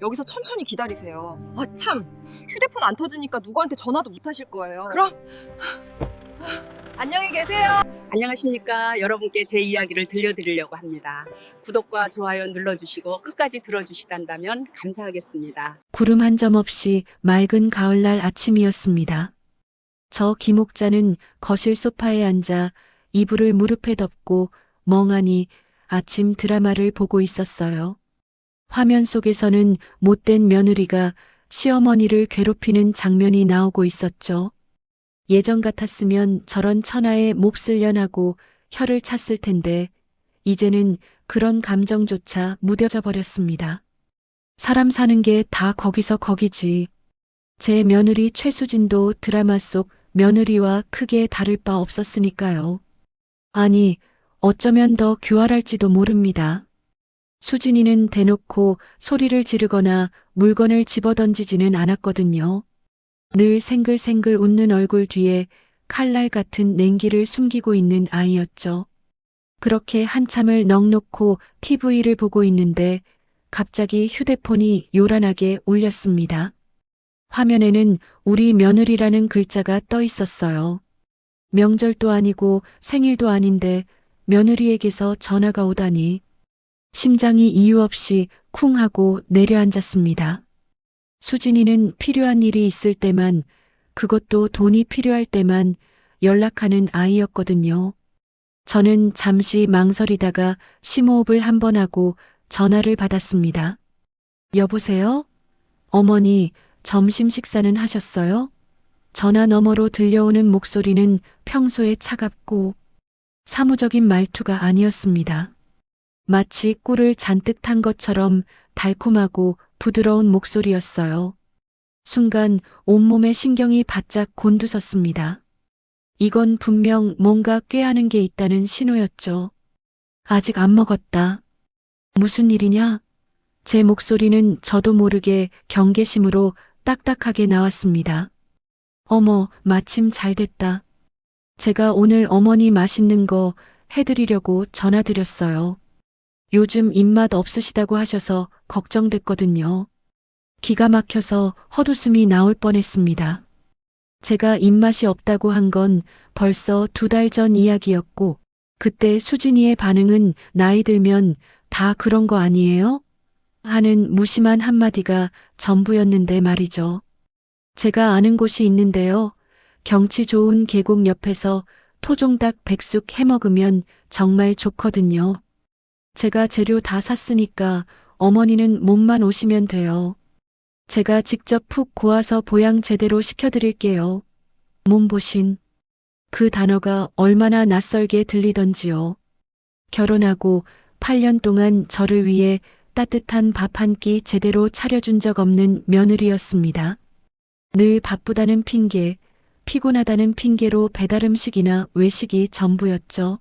여기서 천천히 기다리세요. 아, 참. 휴대폰 안 터지니까 누구한테 전화도 못 하실 거예요. 그럼 안녕히 계세요. 안녕하십니까. 여러분께 제 이야기를 들려드리려고 합니다. 구독과 좋아요 눌러주시고 끝까지 들어주시단다면 감사하겠습니다. 구름 한 점 없이 맑은 가을날 아침이었습니다. 저 김옥자는 거실 소파에 앉아 이불을 무릎에 덮고 멍하니 아침 드라마를 보고 있었어요. 화면 속에서는 못된 며느리가 시어머니를 괴롭히는 장면이 나오고 있었죠. 예전 같았으면 저런 천하에 몹쓸 년하고 혀를 찼을 텐데 이제는 그런 감정조차 무뎌져 버렸습니다. 사람 사는 게 다 거기서 거기지. 제 며느리 최수진도 드라마 속 며느리와 크게 다를 바 없었으니까요. 아니, 어쩌면 더 교활할지도 모릅니다. 수진이는 대놓고 소리를 지르거나 물건을 집어던지지는 않았거든요. 늘 생글생글 웃는 얼굴 뒤에 칼날 같은 냉기를 숨기고 있는 아이였죠. 그렇게 한참을 넋놓고 TV를 보고 있는데 갑자기 휴대폰이 요란하게 울렸습니다. 화면에는 우리 며느리라는 글자가 떠 있었어요. 명절도 아니고 생일도 아닌데 며느리에게서 전화가 오다니. 심장이 이유 없이 쿵 하고 내려앉았습니다. 수진이는 필요한 일이 있을 때만, 그것도 돈이 필요할 때만 연락하는 아이였거든요. 저는 잠시 망설이다가 심호흡을 한번 하고 전화를 받았습니다. 여보세요? 어머니, 점심 식사는 하셨어요? 전화 너머로 들려오는 목소리는 평소에 차갑고 사무적인 말투가 아니었습니다. 마치 꿀을 잔뜩 탄 것처럼 달콤하고 부드러운 목소리였어요. 순간 온몸의 신경이 바짝 곤두섰습니다. 이건 분명 뭔가 꾀하는 게 있다는 신호였죠. 아직 안 먹었다. 무슨 일이냐? 제 목소리는 저도 모르게 경계심으로 딱딱하게 나왔습니다. 어머, 마침 잘 됐다. 제가 오늘 어머니 맛있는 거 해드리려고 전화드렸어요. 요즘 입맛 없으시다고 하셔서 걱정됐거든요. 기가 막혀서 헛웃음이 나올 뻔했습니다. 제가 입맛이 없다고 한 건 벌써 2달 전 이야기였고, 그때 수진이의 반응은 나이 들면 다 그런 거 아니에요? 하는 무심한 한마디가 전부였는데 말이죠. 제가 아는 곳이 있는데요. 경치 좋은 계곡 옆에서 토종닭 백숙 해먹으면 정말 좋거든요. 제가 재료 다 샀으니까 어머니는 몸만 오시면 돼요. 제가 직접 푹 고아서 보양 제대로 시켜드릴게요. 몸보신. 그 단어가 얼마나 낯설게 들리던지요. 결혼하고 8년 동안 저를 위해 따뜻한 밥 한 끼 제대로 차려준 적 없는 며느리였습니다. 늘 바쁘다는 핑계, 피곤하다는 핑계로 배달 음식이나 외식이 전부였죠.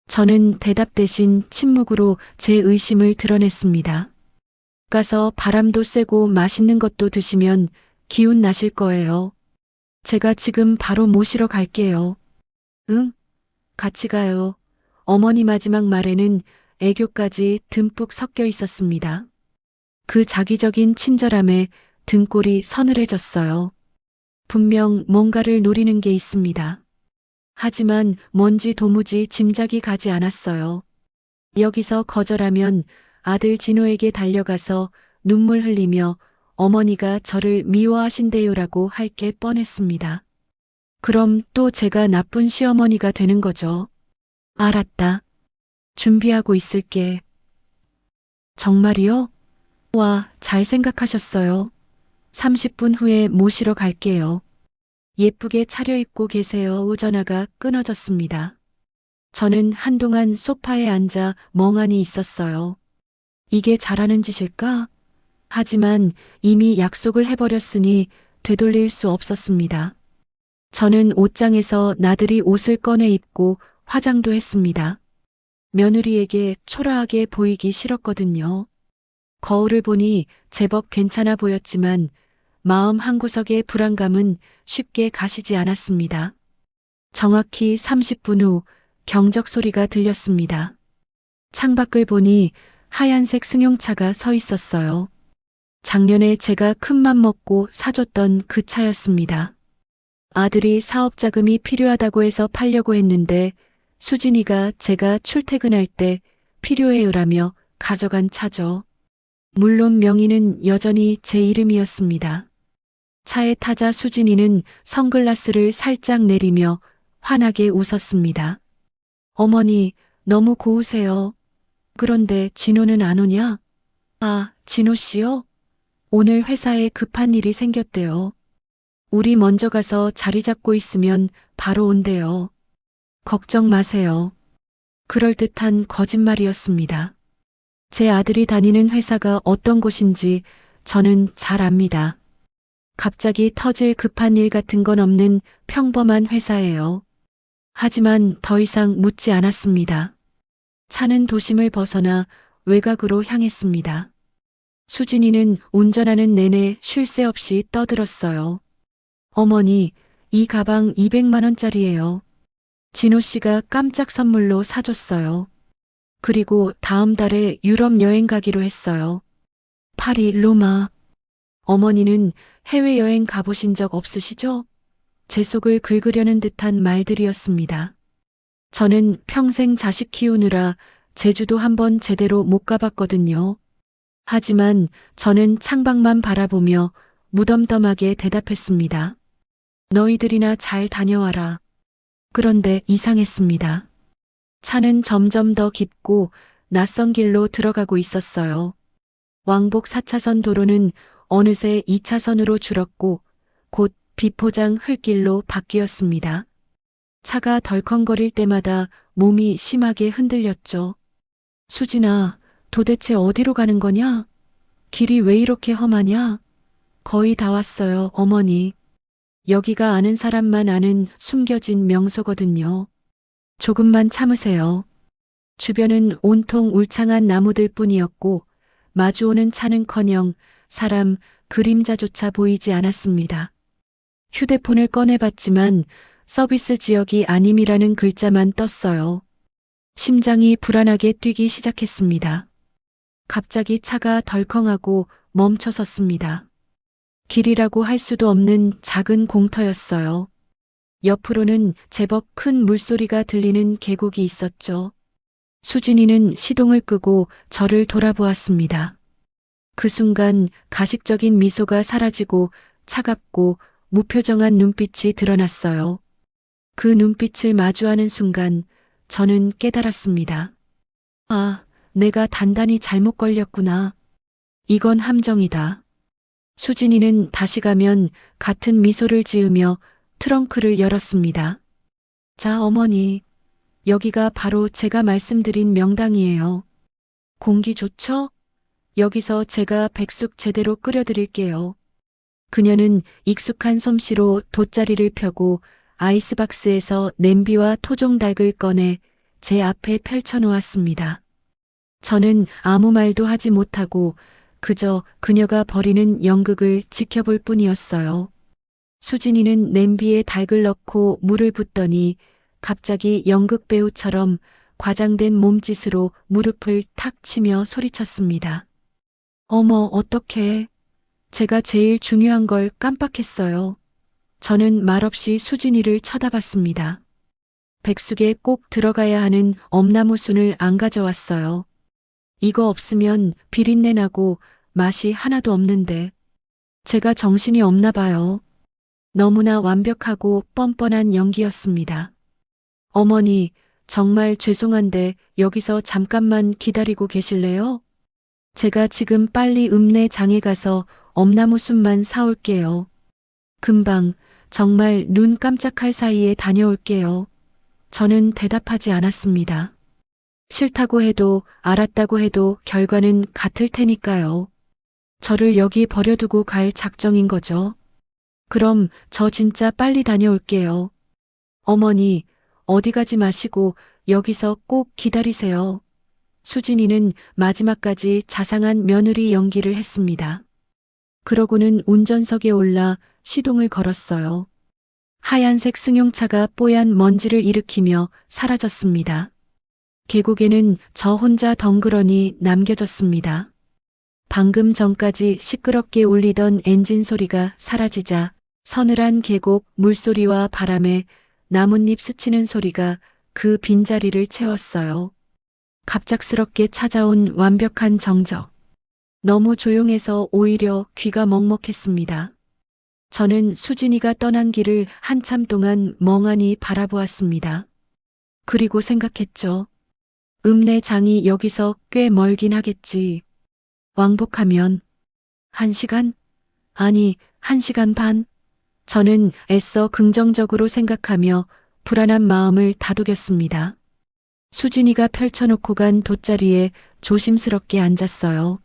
저는 대답 대신 침묵으로 제 의심을 드러냈습니다. 가서 바람도 쐬고 맛있는 것도 드시면 기운 나실 거예요. 제가 지금 바로 모시러 갈게요. 응? 같이 가요. 어머니 마지막 말에는 애교까지 듬뿍 섞여 있었습니다. 그 자기적인 친절함에 등골이 서늘해졌어요. 분명 뭔가를 노리는 게 있습니다. 하지만 뭔지 도무지 짐작이 가지 않았어요. 여기서 거절하면 아들 진호에게 달려가서 눈물 흘리며 어머니가 저를 미워하신대요라고 할 게 뻔했습니다. 그럼 또 제가 나쁜 시어머니가 되는 거죠. 알았다. 준비하고 있을게. 정말이요? 와, 잘 생각하셨어요. 30분 후에 모시러 갈게요. 예쁘게 차려입고 계세요. 전화가 끊어졌습니다. 저는 한동안 소파에 앉아 멍하니 있었어요. 이게 잘하는 짓일까? 하지만 이미 약속을 해버렸으니 되돌릴 수 없었습니다. 저는 옷장에서 나들이 옷을 꺼내 입고 화장도 했습니다. 며느리에게 초라하게 보이기 싫었거든요. 거울을 보니 제법 괜찮아 보였지만 마음 한구석의 불안감은 쉽게 가시지 않았습니다. 정확히 30분 후 경적 소리가 들렸습니다. 창밖을 보니 하얀색 승용차가 서 있었어요. 작년에 제가 큰맘 먹고 사줬던 그 차였습니다. 아들이 사업 자금이 필요하다고 해서 팔려고 했는데 수진이가 제가 출퇴근할 때 필요해요라며 가져간 차죠. 물론 명의는 여전히 제 이름이었습니다. 차에 타자 수진이는 선글라스를 살짝 내리며 환하게 웃었습니다. 어머니, 너무 고우세요. 그런데 진호는 안 오냐? 아, 진호 씨요? 오늘 회사에 급한 일이 생겼대요. 우리 먼저 가서 자리 잡고 있으면 바로 온대요. 걱정 마세요. 그럴듯한 거짓말이었습니다. 제 아들이 다니는 회사가 어떤 곳인지 저는 잘 압니다. 갑자기 터질 급한 일 같은 건 없는 평범한 회사예요. 하지만 더 이상 묻지 않았습니다. 차는 도심을 벗어나 외곽으로 향했습니다. 수진이는 운전하는 내내 쉴 새 없이 떠들었어요. 어머니, 이 가방 200만 원짜리예요. 진호 씨가 깜짝 선물로 사줬어요. 그리고 다음 달에 유럽 여행 가기로 했어요. 파리, 로마. 어머니는 해외여행 가보신 적 없으시죠? 제 속을 긁으려는 듯한 말들이었습니다. 저는 평생 자식 키우느라 제주도 한번 제대로 못 가봤거든요. 하지만 저는 창밖만 바라보며 무덤덤하게 대답했습니다. 너희들이나 잘 다녀와라. 그런데 이상했습니다. 차는 점점 더 깊고 낯선 길로 들어가고 있었어요. 왕복 4차선 도로는 어느새 2차선으로 줄었고 곧 비포장 흙길로 바뀌었습니다. 차가 덜컹거릴 때마다 몸이 심하게 흔들렸죠. 수진아, 도대체 어디로 가는 거냐? 길이 왜 이렇게 험하냐? 거의 다 왔어요, 어머니. 여기가 아는 사람만 아는 숨겨진 명소거든요. 조금만 참으세요. 주변은 온통 울창한 나무들 뿐이었고 마주오는 차는커녕 사람, 그림자조차 보이지 않았습니다. 휴대폰을 꺼내봤지만 서비스 지역이 아님이라는 글자만 떴어요. 심장이 불안하게 뛰기 시작했습니다. 갑자기 차가 덜컹하고 멈춰섰습니다. 길이라고 할 수도 없는 작은 공터였어요. 옆으로는 제법 큰 물소리가 들리는 계곡이 있었죠. 수진이는 시동을 끄고 저를 돌아보았습니다. 그 순간 가식적인 미소가 사라지고 차갑고 무표정한 눈빛이 드러났어요. 그 눈빛을 마주하는 순간 저는 깨달았습니다. 아, 내가 단단히 잘못 걸렸구나. 이건 함정이다. 수진이는 다시 가면 같은 미소를 지으며 트렁크를 열었습니다. 자, 어머니. 여기가 바로 제가 말씀드린 명당이에요. 공기 좋죠? 여기서 제가 백숙 제대로 끓여드릴게요. 그녀는 익숙한 솜씨로 돗자리를 펴고 아이스박스에서 냄비와 토종닭을 꺼내 제 앞에 펼쳐놓았습니다. 저는 아무 말도 하지 못하고 그저 그녀가 벌이는 연극을 지켜볼 뿐이었어요. 수진이는 냄비에 닭을 넣고 물을 붓더니 갑자기 연극 배우처럼 과장된 몸짓으로 무릎을 탁 치며 소리쳤습니다. 어머, 어떡해. 제가 제일 중요한 걸 깜빡했어요. 저는 말없이 수진이를 쳐다봤습니다. 백숙에 꼭 들어가야 하는 엄나무 순을 안 가져왔어요. 이거 없으면 비린내 나고 맛이 하나도 없는데. 제가 정신이 없나 봐요. 너무나 완벽하고 뻔뻔한 연기였습니다. 어머니, 정말 죄송한데 여기서 잠깐만 기다리고 계실래요? 제가 지금 빨리 읍내장에 가서 엄나무순만 사올게요. 금방, 정말 눈 깜짝할 사이에 다녀올게요. 저는 대답하지 않았습니다. 싫다고 해도 알았다고 해도 결과는 같을 테니까요. 저를 여기 버려두고 갈 작정인 거죠. 그럼 저 진짜 빨리 다녀올게요. 어머니, 어디 가지 마시고 여기서 꼭 기다리세요. 수진이는 마지막까지 자상한 며느리 연기를 했습니다. 그러고는 운전석에 올라 시동을 걸었어요. 하얀색 승용차가 뽀얀 먼지를 일으키며 사라졌습니다. 계곡에는 저 혼자 덩그러니 남겨졌습니다. 방금 전까지 시끄럽게 울리던 엔진 소리가 사라지자 서늘한 계곡 물소리와 바람에 나뭇잎 스치는 소리가 그 빈자리를 채웠어요. 갑작스럽게 찾아온 완벽한 정적. 너무 조용해서 오히려 귀가 먹먹했습니다. 저는 수진이가 떠난 길을 한참 동안 멍하니 바라보았습니다. 그리고 생각했죠. 읍내장이 여기서 꽤 멀긴 하겠지. 왕복하면 1시간? 아니, 1시간 반? 저는 애써 긍정적으로 생각하며 불안한 마음을 다독였습니다. 수진이가 펼쳐놓고 간 돗자리에 조심스럽게 앉았어요.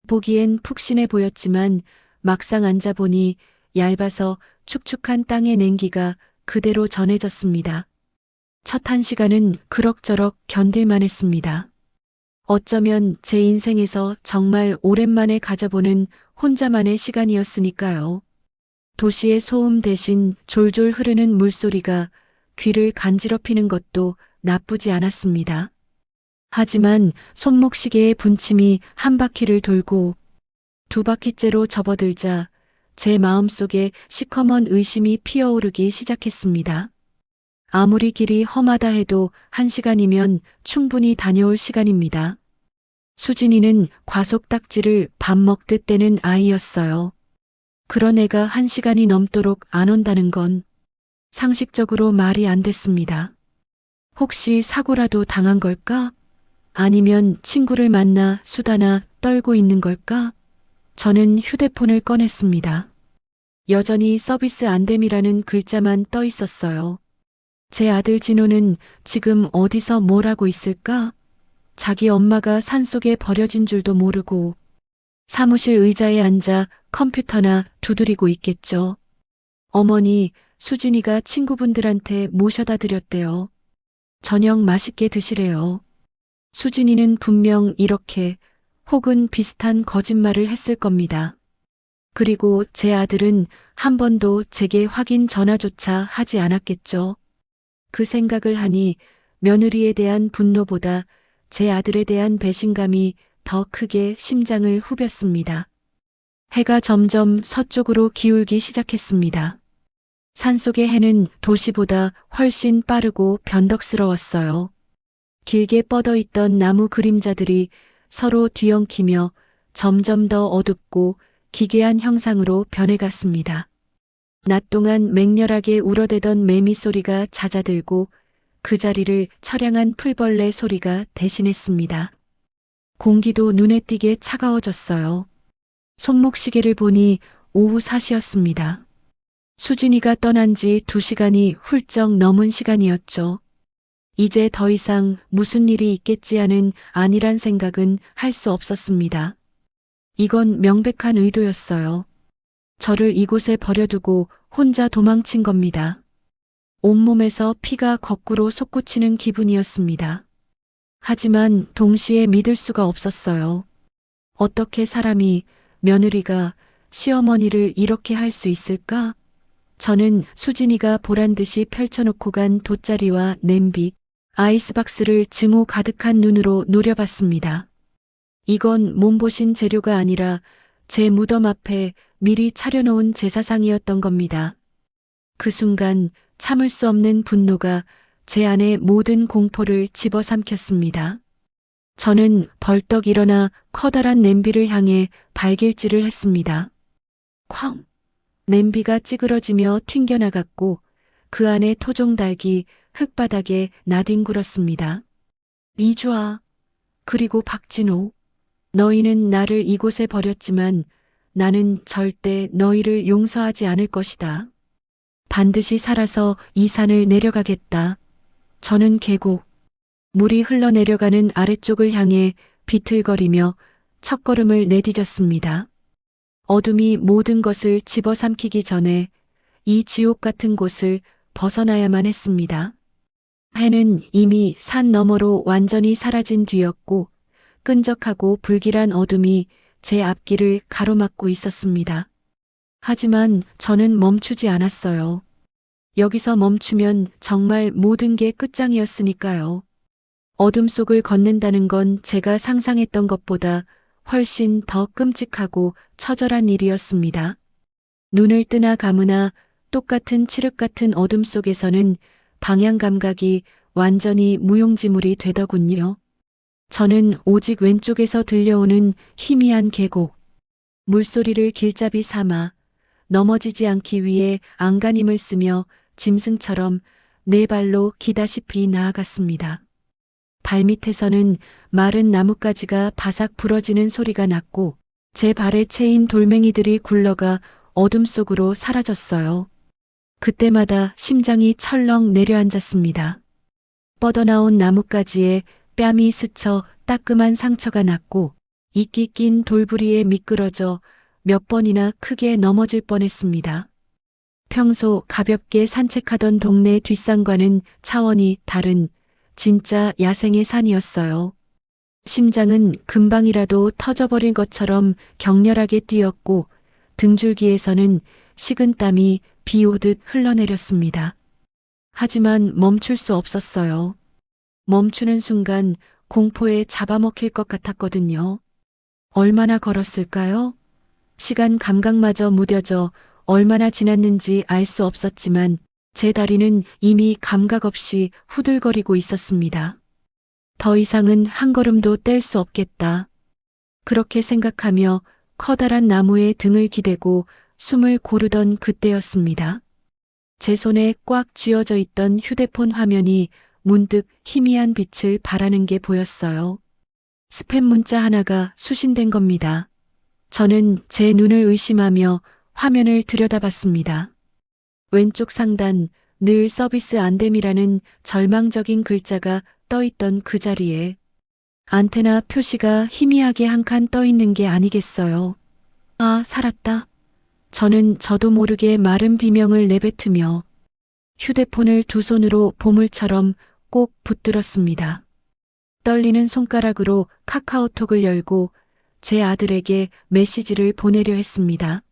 보기엔 푹신해 보였지만 막상 앉아보니 얇아서 축축한 땅의 냉기가 그대로 전해졌습니다. 첫 1시간은 그럭저럭 견딜만 했습니다. 어쩌면 제 인생에서 정말 오랜만에 가져보는 혼자만의 시간이었으니까요. 도시의 소음 대신 졸졸 흐르는 물소리가 귀를 간지럽히는 것도 나쁘지 않았습니다. 하지만 손목시계의 분침이 한 바퀴를 돌고 2바퀴째로 접어들자 제 마음속에 시커먼 의심이 피어오르기 시작했습니다. 아무리 길이 험하다 해도 1시간이면 충분히 다녀올 시간입니다. 수진이는 과속 딱지를 밥 먹듯 떼는 아이였어요. 그런 애가 1시간이 넘도록 안 온다는 건 상식적으로 말이 안 됐습니다. 혹시 사고라도 당한 걸까? 아니면 친구를 만나 수다나 떨고 있는 걸까? 저는 휴대폰을 꺼냈습니다. 여전히 서비스 안됨이라는 글자만 떠 있었어요. 제 아들 진호는 지금 어디서 뭘 하고 있을까? 자기 엄마가 산속에 버려진 줄도 모르고 사무실 의자에 앉아 컴퓨터나 두드리고 있겠죠. 어머니, 수진이가 친구분들한테 모셔다 드렸대요. 저녁 맛있게 드시래요. 수진이는 분명 이렇게 혹은 비슷한 거짓말을 했을 겁니다. 그리고 제 아들은 한 번도 제게 확인 전화조차 하지 않았겠죠. 그 생각을 하니 며느리에 대한 분노보다 제 아들에 대한 배신감이 더 크게 심장을 후볐습니다. 해가 점점 서쪽으로 기울기 시작했습니다. 산속의 해는 도시보다 훨씬 빠르고 변덕스러웠어요. 길게 뻗어 있던 나무 그림자들이 서로 뒤엉키며 점점 더 어둡고 기괴한 형상으로 변해갔습니다. 낮 동안 맹렬하게 울어대던 매미 소리가 잦아들고 그 자리를 처량한 풀벌레 소리가 대신했습니다. 공기도 눈에 띄게 차가워졌어요. 손목시계를 보니 오후 4시였습니다. 수진이가 떠난 지 2시간이 훌쩍 넘은 시간이었죠. 이제 더 이상 무슨 일이 있겠지 하는 안일한 생각은 할 수 없었습니다. 이건 명백한 의도였어요. 저를 이곳에 버려두고 혼자 도망친 겁니다. 온몸에서 피가 거꾸로 솟구치는 기분이었습니다. 하지만 동시에 믿을 수가 없었어요. 어떻게 사람이, 며느리가 시어머니를 이렇게 할 수 있을까? 저는 수진이가 보란듯이 펼쳐놓고 간 돗자리와 냄비, 아이스박스를 증오 가득한 눈으로 노려봤습니다. 이건 몸보신 재료가 아니라 제 무덤 앞에 미리 차려놓은 제사상이었던 겁니다. 그 순간 참을 수 없는 분노가 제 안의 모든 공포를 집어삼켰습니다. 저는 벌떡 일어나 커다란 냄비를 향해 발길질을 했습니다. 쾅! 냄비가 찌그러지며 튕겨나갔고 그 안에 토종닭이 흙바닥에 나뒹굴었습니다. 이주아, 그리고 박진호, 너희는 나를 이곳에 버렸지만 나는 절대 너희를 용서하지 않을 것이다. 반드시 살아서 이 산을 내려가겠다. 저는 계곡, 물이 흘러내려가는 아래쪽을 향해 비틀거리며 첫걸음을 내디뎠습니다. 어둠이 모든 것을 집어삼키기 전에 이 지옥 같은 곳을 벗어나야만 했습니다. 해는 이미 산 너머로 완전히 사라진 뒤였고 끈적하고 불길한 어둠이 제 앞길을 가로막고 있었습니다. 하지만 저는 멈추지 않았어요. 여기서 멈추면 정말 모든 게 끝장이었으니까요. 어둠 속을 걷는다는 건 제가 상상했던 것보다 훨씬 더 끔찍하고 처절한 일이었습니다. 눈을 뜨나 감으나 똑같은 칠흑 같은 어둠 속에서는 방향 감각이 완전히 무용지물이 되더군요. 저는 오직 왼쪽에서 들려오는 희미한 계곡, 물소리를 길잡이 삼아 넘어지지 않기 위해 안간힘을 쓰며 짐승처럼 네 발로 기다시피 나아갔습니다. 발밑에서는 마른 나뭇가지가 바삭 부러지는 소리가 났고 제 발에 채인 돌멩이들이 굴러가 어둠 속으로 사라졌어요. 그때마다 심장이 철렁 내려앉았습니다. 뻗어나온 나뭇가지에 뺨이 스쳐 따끔한 상처가 났고 이끼 낀 돌부리에 미끄러져 몇 번이나 크게 넘어질 뻔했습니다. 평소 가볍게 산책하던 동네 뒷산과는 차원이 다른 진짜 야생의 산이었어요. 심장은 금방이라도 터져버릴 것처럼 격렬하게 뛰었고 등줄기에서는 식은땀이 비 오듯 흘러내렸습니다. 하지만 멈출 수 없었어요. 멈추는 순간 공포에 잡아먹힐 것 같았거든요. 얼마나 걸었을까요? 시간 감각마저 무뎌져 얼마나 지났는지 알 수 없었지만 제 다리는 이미 감각 없이 후들거리고 있었습니다. 더 이상은 한 걸음도 뗄 수 없겠다. 그렇게 생각하며 커다란 나무에 등을 기대고 숨을 고르던 그때였습니다. 제 손에 꽉 쥐어져 있던 휴대폰 화면이 문득 희미한 빛을 발하는 게 보였어요. 스팸 문자 하나가 수신된 겁니다. 저는 제 눈을 의심하며 화면을 들여다봤습니다. 왼쪽 상단 늘 서비스 안됨이라는 절망적인 글자가 떠있던 그 자리에 안테나 표시가 희미하게 한 칸 떠있는 게 아니겠어요. 아, 살았다. 저는 저도 모르게 마른 비명을 내뱉으며 휴대폰을 두 손으로 보물처럼 꼭 붙들었습니다. 떨리는 손가락으로 카카오톡을 열고 제 아들에게 메시지를 보내려 했습니다.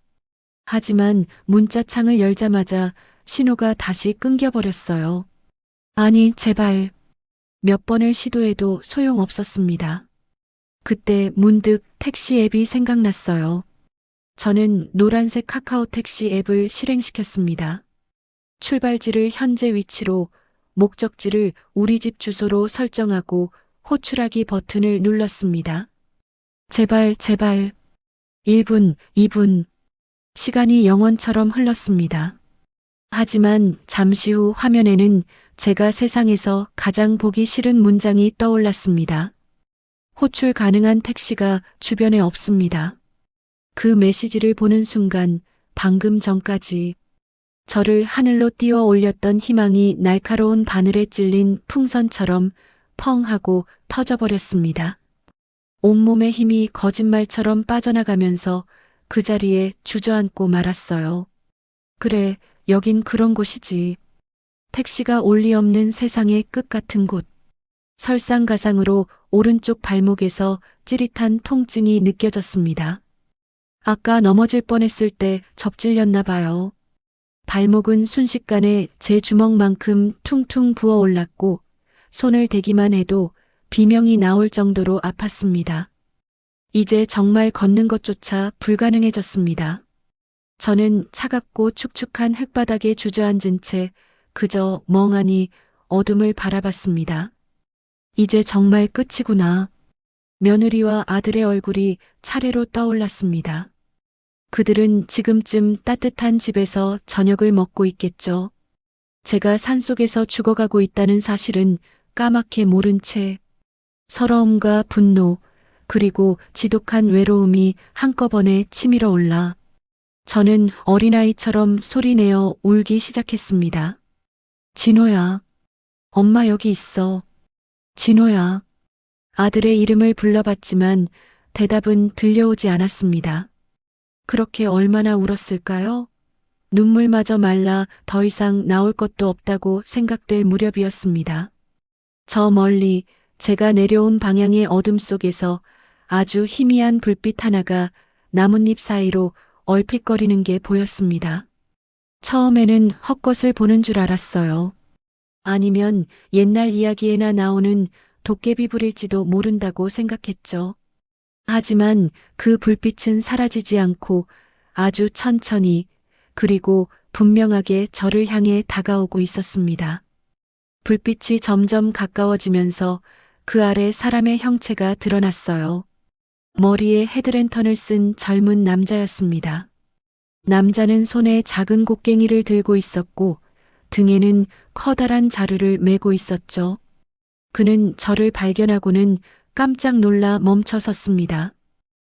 하지만 문자창을 열자마자 신호가 다시 끊겨버렸어요. 아니, 제발. 몇 번을 시도해도 소용없었습니다. 그때 문득 택시 앱이 생각났어요. 저는 노란색 카카오 택시 앱을 실행시켰습니다. 출발지를 현재 위치로, 목적지를 우리 집 주소로 설정하고 호출하기 버튼을 눌렀습니다. 제발, 제발. 1분, 2분. 시간이 영원처럼 흘렀습니다. 하지만 잠시 후 화면에는 제가 세상에서 가장 보기 싫은 문장이 떠올랐습니다. 호출 가능한 택시가 주변에 없습니다. 그 메시지를 보는 순간 방금 전까지 저를 하늘로 띄워 올렸던 희망이 날카로운 바늘에 찔린 풍선처럼 펑 하고 터져버렸습니다. 온몸의 힘이 거짓말처럼 빠져나가면서 그 자리에 주저앉고 말았어요. 그래, 여긴 그런 곳이지. 택시가 올 리 없는 세상의 끝 같은 곳. 설상가상으로 오른쪽 발목에서 찌릿한 통증이 느껴졌습니다. 아까 넘어질 뻔했을 때 접질렸나 봐요. 발목은 순식간에 제 주먹만큼 퉁퉁 부어올랐고 손을 대기만 해도 비명이 나올 정도로 아팠습니다. 이제 정말 걷는 것조차 불가능해졌습니다. 저는 차갑고 축축한 흙바닥에 주저앉은 채 그저 멍하니 어둠을 바라봤습니다. 이제 정말 끝이구나. 며느리와 아들의 얼굴이 차례로 떠올랐습니다. 그들은 지금쯤 따뜻한 집에서 저녁을 먹고 있겠죠. 제가 산속에서 죽어가고 있다는 사실은 까맣게 모른 채 서러움과 분노, 그리고 지독한 외로움이 한꺼번에 치밀어 올라 저는 어린아이처럼 소리내어 울기 시작했습니다. 진호야, 엄마 여기 있어. 진호야. 아들의 이름을 불러봤지만 대답은 들려오지 않았습니다. 그렇게 얼마나 울었을까요? 눈물마저 말라 더 이상 나올 것도 없다고 생각될 무렵이었습니다. 저 멀리 제가 내려온 방향의 어둠 속에서 아주 희미한 불빛 하나가 나뭇잎 사이로 얼핏거리는 게 보였습니다. 처음에는 헛것을 보는 줄 알았어요. 아니면 옛날 이야기에나 나오는 도깨비 불일지도 모른다고 생각했죠. 하지만 그 불빛은 사라지지 않고 아주 천천히 그리고 분명하게 저를 향해 다가오고 있었습니다. 불빛이 점점 가까워지면서 그 아래 사람의 형체가 드러났어요. 머리에 헤드랜턴을 쓴 젊은 남자였습니다. 남자는 손에 작은 곡괭이를 들고 있었고 등에는 커다란 자루를 메고 있었죠. 그는 저를 발견하고는 깜짝 놀라 멈춰 섰습니다.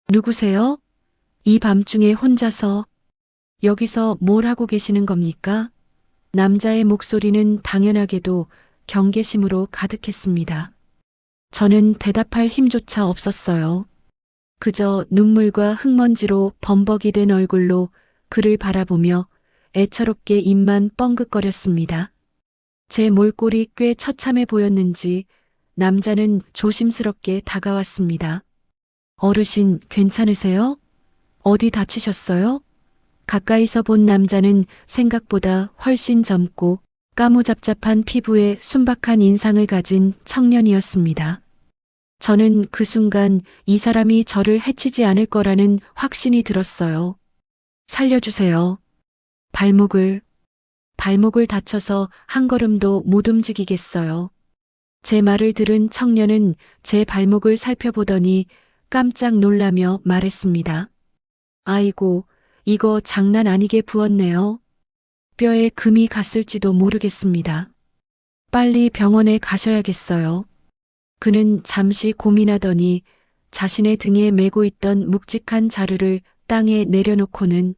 누구세요? 이 밤중에 혼자서 여기서 뭘 하고 계시는 겁니까? 남자의 목소리는 당연하게도 경계심으로 가득했습니다. 저는 대답할 힘조차 없었어요. 그저 눈물과 흙먼지로 범벅이 된 얼굴로 그를 바라보며 애처롭게 입만 뻥긋거렸습니다. 제 몰골이 꽤 처참해 보였는지 남자는 조심스럽게 다가왔습니다. 어르신, 괜찮으세요? 어디 다치셨어요? 가까이서 본 남자는 생각보다 훨씬 젊고 까무잡잡한 피부에 순박한 인상을 가진 청년이었습니다. 저는 그 순간 이 사람이 저를 해치지 않을 거라는 확신이 들었어요. 살려주세요. 발목을 다쳐서 한 걸음도 못 움직이겠어요. 제 말을 들은 청년은 제 발목을 살펴보더니 깜짝 놀라며 말했습니다. 아이고, 이거 장난 아니게 부었네요. 뼈에 금이 갔을지도 모르겠습니다. 빨리 병원에 가셔야겠어요. 그는 잠시 고민하더니 자신의 등에 메고 있던 묵직한 자루를 땅에 내려놓고는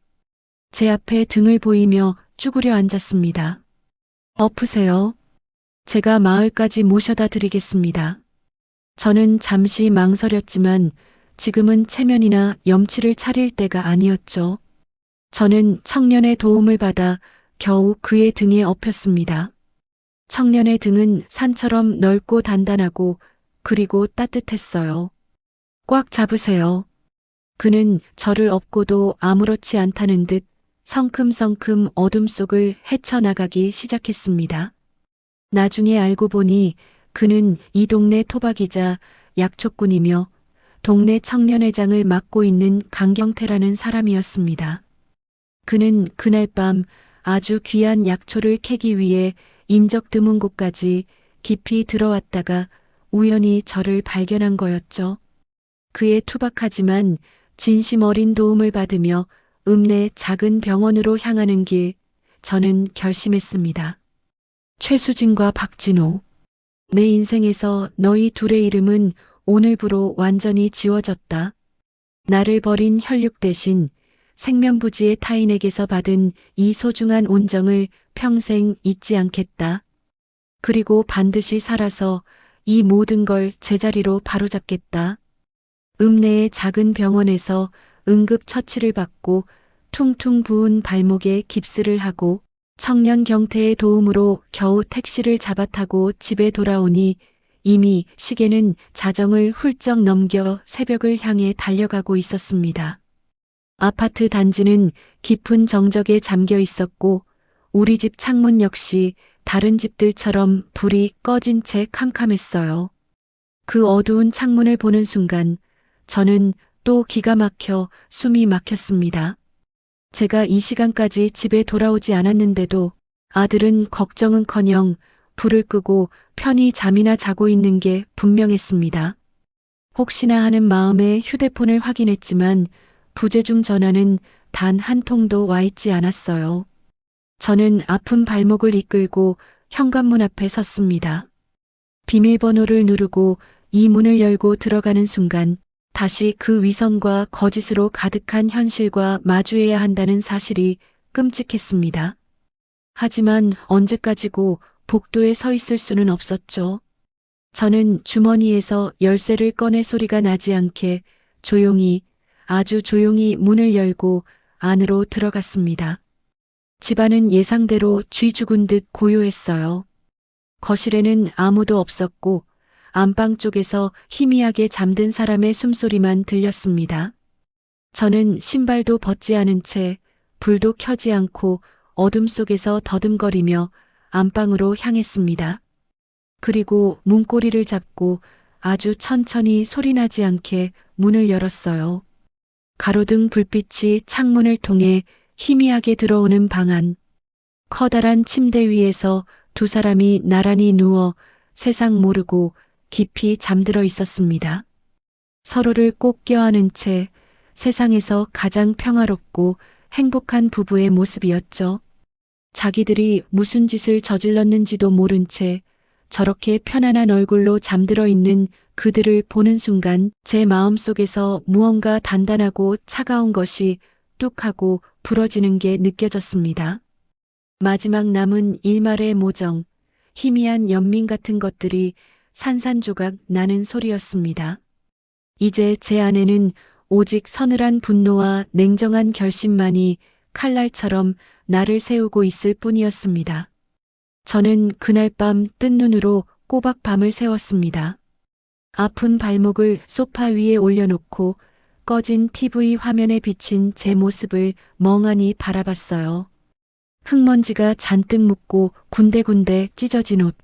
제 앞에 등을 보이며 쭈그려 앉았습니다. 엎으세요. 제가 마을까지 모셔다 드리겠습니다. 저는 잠시 망설였지만 지금은 체면이나 염치를 차릴 때가 아니었죠. 저는 청년의 도움을 받아 겨우 그의 등에 엎였습니다. 청년의 등은 산처럼 넓고 단단하고 그리고 따뜻했어요. 꽉 잡으세요. 그는 저를 업고도 아무렇지 않다는 듯 성큼성큼 어둠 속을 헤쳐나가기 시작했습니다. 나중에 알고 보니 그는 이 동네 토박이자 약초꾼이며 동네 청년회장을 맡고 있는 강경태라는 사람이었습니다. 그는 그날 밤 아주 귀한 약초를 캐기 위해 인적 드문 곳까지 깊이 들어왔다가 우연히 저를 발견한 거였죠. 그의 투박하지만 진심 어린 도움을 받으며 읍내 작은 병원으로 향하는 길, 저는 결심했습니다. 최수진과 박진호. 내 인생에서 너희 둘의 이름은 오늘부로 완전히 지워졌다. 나를 버린 혈육 대신 생면부지의 타인에게서 받은 이 소중한 온정을 평생 잊지 않겠다. 그리고 반드시 살아서 이 모든 걸 제자리로 바로잡겠다. 읍내의 작은 병원에서 응급 처치를 받고 퉁퉁 부은 발목에 깁스를 하고 청년 경태의 도움으로 겨우 택시를 잡아 타고 집에 돌아오니 이미 시계는 자정을 훌쩍 넘겨 새벽을 향해 달려가고 있었습니다. 아파트 단지는 깊은 정적에 잠겨 있었고 우리 집 창문 역시 다른 집들처럼 불이 꺼진 채 캄캄했어요. 그 어두운 창문을 보는 순간 저는 또 기가 막혀 숨이 막혔습니다. 제가 이 시간까지 집에 돌아오지 않았는데도 아들은 걱정은커녕 불을 끄고 편히 잠이나 자고 있는 게 분명했습니다. 혹시나 하는 마음에 휴대폰을 확인했지만 부재중 전화는 단 한 통도 와 있지 않았어요. 저는 아픈 발목을 이끌고 현관문 앞에 섰습니다. 비밀번호를 누르고 이 문을 열고 들어가는 순간 다시 그 위선과 거짓으로 가득한 현실과 마주해야 한다는 사실이 끔찍했습니다. 하지만 언제까지고 복도에 서 있을 수는 없었죠. 저는 주머니에서 열쇠를 꺼내 소리가 나지 않게 조용히, 아주 조용히 문을 열고 안으로 들어갔습니다. 집안은 예상대로 쥐 죽은 듯 고요했어요. 거실에는 아무도 없었고 안방 쪽에서 희미하게 잠든 사람의 숨소리만 들렸습니다. 저는 신발도 벗지 않은 채 불도 켜지 않고 어둠 속에서 더듬거리며 안방으로 향했습니다. 그리고 문고리를 잡고 아주 천천히 소리나지 않게 문을 열었어요. 가로등 불빛이 창문을 통해 희미하게 들어오는 방 안. 커다란 침대 위에서 두 사람이 나란히 누워 세상 모르고 깊이 잠들어 있었습니다. 서로를 꼭 껴안은 채 세상에서 가장 평화롭고 행복한 부부의 모습이었죠. 자기들이 무슨 짓을 저질렀는지도 모른 채 저렇게 편안한 얼굴로 잠들어 있는 그들을 보는 순간 제 마음속에서 무언가 단단하고 차가운 것이 뚝 하고 부러지는 게 느껴졌습니다. 마지막 남은 일말의 모정, 희미한 연민 같은 것들이 산산조각 나는 소리였습니다. 이제 제 안에는 오직 서늘한 분노와 냉정한 결심만이 칼날처럼 나를 세우고 있을 뿐이었습니다. 저는 그날 밤 뜬 눈으로 꼬박 밤을 새웠습니다. 아픈 발목을 소파 위에 올려놓고 꺼진 TV 화면에 비친 제 모습을 멍하니 바라봤어요. 흙먼지가 잔뜩 묻고 군데군데 찢어진 옷,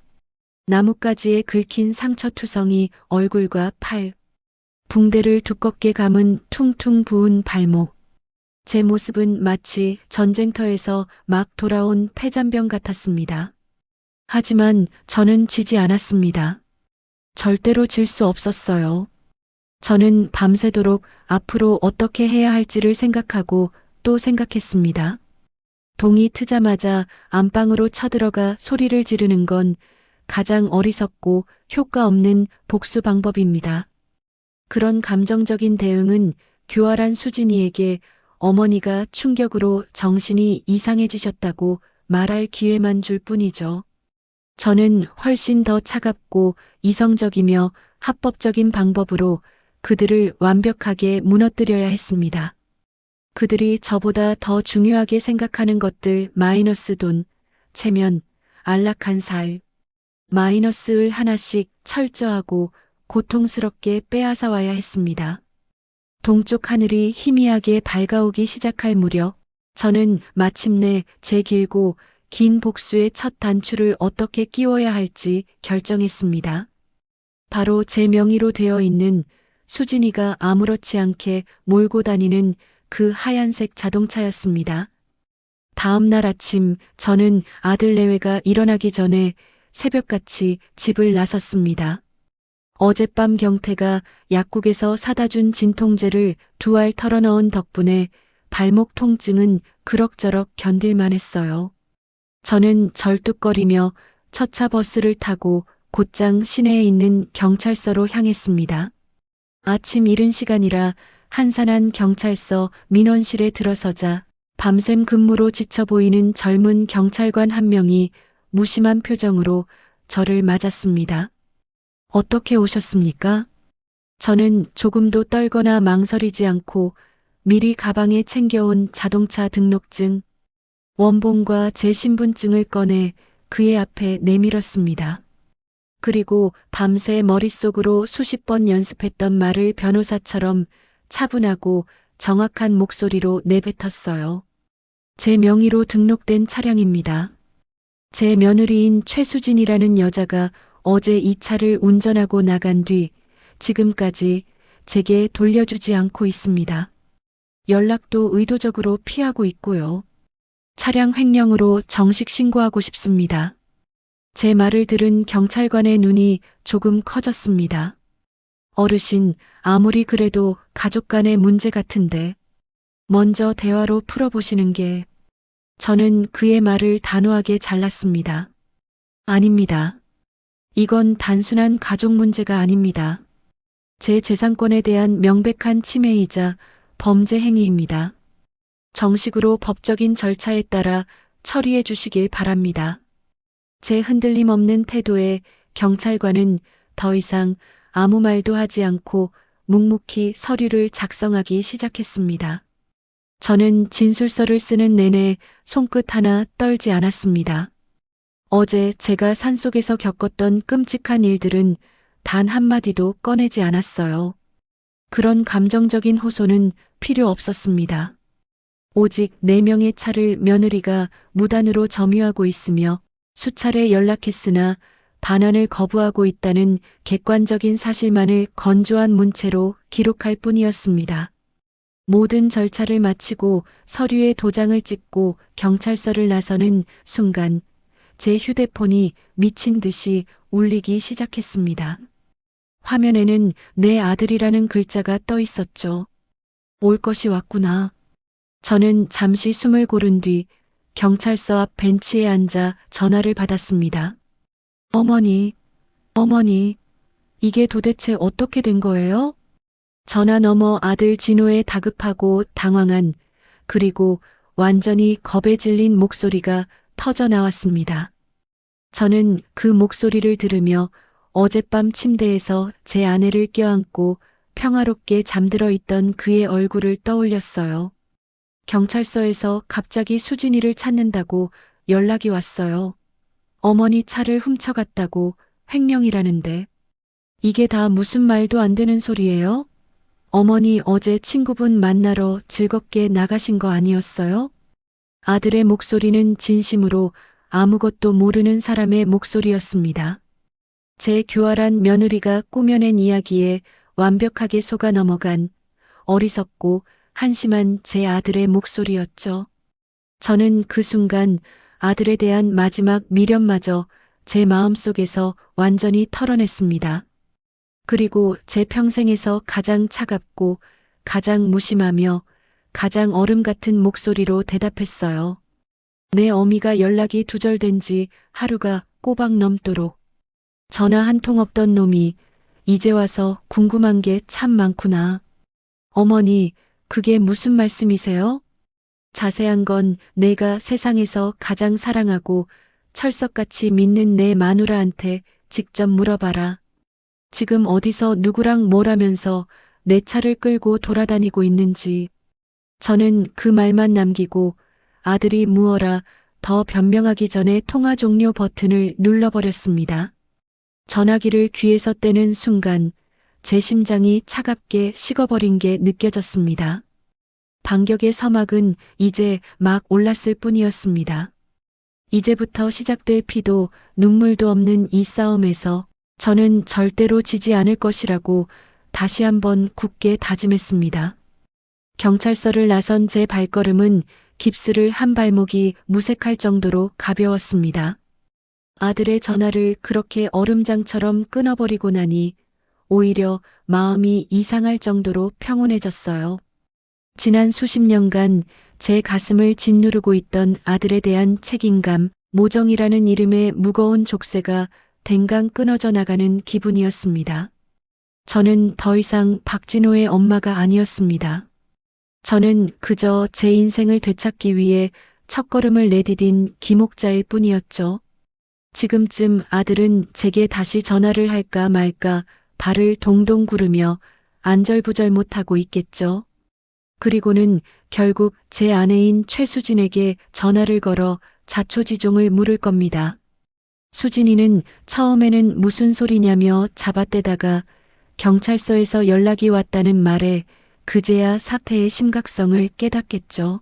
나뭇가지에 긁힌 상처투성이 얼굴과 팔, 붕대를 두껍게 감은 퉁퉁 부은 발목. 제 모습은 마치 전쟁터에서 막 돌아온 패잔병 같았습니다. 하지만 저는 지지 않았습니다. 절대로 질 수 없었어요. 저는 밤새도록 앞으로 어떻게 해야 할지를 생각하고 또 생각했습니다. 동이 트자마자 안방으로 쳐들어가 소리를 지르는 건 가장 어리석고 효과 없는 복수 방법입니다. 그런 감정적인 대응은 교활한 수진이에게 어머니가 충격으로 정신이 이상해지셨다고 말할 기회만 줄 뿐이죠. 저는 훨씬 더 차갑고 이성적이며 합법적인 방법으로 그들을 완벽하게 무너뜨려야 했습니다. 그들이 저보다 더 중요하게 생각하는 것들 마이너스 돈, 체면, 안락한 살, 마이너스 을 하나씩 철저하고 고통스럽게 빼앗아 와야 했습니다. 동쪽 하늘이 희미하게 밝아오기 시작할 무렵 저는 마침내 제 길고 긴 복수의 첫 단추를 어떻게 끼워야 할지 결정했습니다. 바로 제 명의로 되어 있는 수진이가 아무렇지 않게 몰고 다니는 그 하얀색 자동차였습니다. 다음 날 아침 저는 아들 내외가 일어나기 전에 새벽같이 집을 나섰습니다. 어젯밤 경태가 약국에서 사다 준 진통제를 2알 털어넣은 덕분에 발목 통증은 그럭저럭 견딜만 했어요. 저는 절뚝거리며 첫차 버스를 타고 곧장 시내에 있는 경찰서로 향했습니다. 아침 이른 시간이라 한산한 경찰서 민원실에 들어서자 밤샘 근무로 지쳐 보이는 젊은 경찰관 한 명이 무심한 표정으로 저를 맞았습니다. 어떻게 오셨습니까? 저는 조금도 떨거나 망설이지 않고 미리 가방에 챙겨온 자동차 등록증, 원본과 제 신분증을 꺼내 그의 앞에 내밀었습니다. 그리고 밤새 머릿속으로 수십 번 연습했던 말을 변호사처럼 차분하고 정확한 목소리로 내뱉었어요. 제 명의로 등록된 차량입니다. 제 며느리인 최수진이라는 여자가 어제 이 차를 운전하고 나간 뒤 지금까지 제게 돌려주지 않고 있습니다. 연락도 의도적으로 피하고 있고요. 차량 횡령으로 정식 신고하고 싶습니다. 제 말을 들은 경찰관의 눈이 조금 커졌습니다. 어르신, 아무리 그래도 가족 간의 문제 같은데 먼저 대화로 풀어보시는 게. 저는 그의 말을 단호하게 잘랐습니다. 아닙니다. 이건 단순한 가족 문제가 아닙니다. 제 재산권에 대한 명백한 침해이자 범죄 행위입니다. 정식으로 법적인 절차에 따라 처리해 주시길 바랍니다. 제 흔들림 없는 태도에 경찰관은 더 이상 아무 말도 하지 않고 묵묵히 서류를 작성하기 시작했습니다. 저는 진술서를 쓰는 내내 손끝 하나 떨지 않았습니다. 어제 제가 산속에서 겪었던 끔찍한 일들은 단 한마디도 꺼내지 않았어요. 그런 감정적인 호소는 필요 없었습니다. 오직 4명의 차를 며느리가 무단으로 점유하고 있으며 수차례 연락했으나 반환을 거부하고 있다는 객관적인 사실만을 건조한 문체로 기록할 뿐이었습니다. 모든 절차를 마치고 서류에 도장을 찍고 경찰서를 나서는 순간 제 휴대폰이 미친 듯이 울리기 시작했습니다. 화면에는 내 아들이라는 글자가 떠 있었죠. 올 것이 왔구나. 저는 잠시 숨을 고른 뒤 경찰서 앞 벤치에 앉아 전화를 받았습니다. 어머니, 이게 도대체 어떻게 된 거예요? 전화 너머 아들 진호의 다급하고 당황한, 그리고 완전히 겁에 질린 목소리가 터져 나왔습니다. 저는 그 목소리를 들으며 어젯밤 침대에서 제 아내를 껴안고 평화롭게 잠들어 있던 그의 얼굴을 떠올렸어요. 경찰서에서 갑자기 수진이를 찾는다고 연락이 왔어요. 어머니 차를 훔쳐갔다고 횡령이라는데. 이게 다 무슨 말도 안 되는 소리예요? 어머니 어제 친구분 만나러 즐겁게 나가신 거 아니었어요? 아들의 목소리는 진심으로 아무것도 모르는 사람의 목소리였습니다. 제 교활한 며느리가 꾸며낸 이야기에 완벽하게 속아 넘어간 어리석고 한심한 제 아들의 목소리였죠. 저는 그 순간 아들에 대한 마지막 미련마저 제 마음속에서 완전히 털어냈습니다. 그리고 제 평생에서 가장 차갑고 가장 무심하며 가장 얼음 같은 목소리로 대답했어요. 내 어미가 연락이 두절된 지 하루가 꼬박 넘도록. 전화 한 통 없던 놈이 이제 와서 궁금한 게 참 많구나. 어머니, 그게 무슨 말씀이세요? 자세한 건 내가 세상에서 가장 사랑하고 철석같이 믿는 내 마누라한테 직접 물어봐라. 지금 어디서 누구랑 뭘 하면서 내 차를 끌고 돌아다니고 있는지. 저는 그 말만 남기고 아들이 무어라 더 변명하기 전에 통화 종료 버튼을 눌러버렸습니다. 전화기를 귀에서 떼는 순간 제 심장이 차갑게 식어버린 게 느껴졌습니다. 반격의 서막은 이제 막 올랐을 뿐이었습니다. 이제부터 시작될 피도 눈물도 없는 이 싸움에서 저는 절대로 지지 않을 것이라고 다시 한번 굳게 다짐했습니다. 경찰서를 나선 제 발걸음은 깁스를 한 발목이 무색할 정도로 가벼웠습니다. 아들의 전화를 그렇게 얼음장처럼 끊어버리고 나니 오히려 마음이 이상할 정도로 평온해졌어요. 지난 수십 년간 제 가슴을 짓누르고 있던 아들에 대한 책임감, 모정이라는 이름의 무거운 족쇄가 댕강 끊어져 나가는 기분이었습니다. 저는 더 이상 박진호의 엄마가 아니었습니다. 저는 그저 제 인생을 되찾기 위해 첫걸음을 내디딘 김옥자일 뿐이었죠. 지금쯤 아들은 제게 다시 전화를 할까 말까 발을 동동 구르며 안절부절 못하고 있겠죠. 그리고는 결국 제 아내인 최수진에게 전화를 걸어 자초지종을 물을 겁니다. 수진이는 처음에는 무슨 소리냐며 잡아떼다가 경찰서에서 연락이 왔다는 말에 그제야 사태의 심각성을 깨닫겠죠.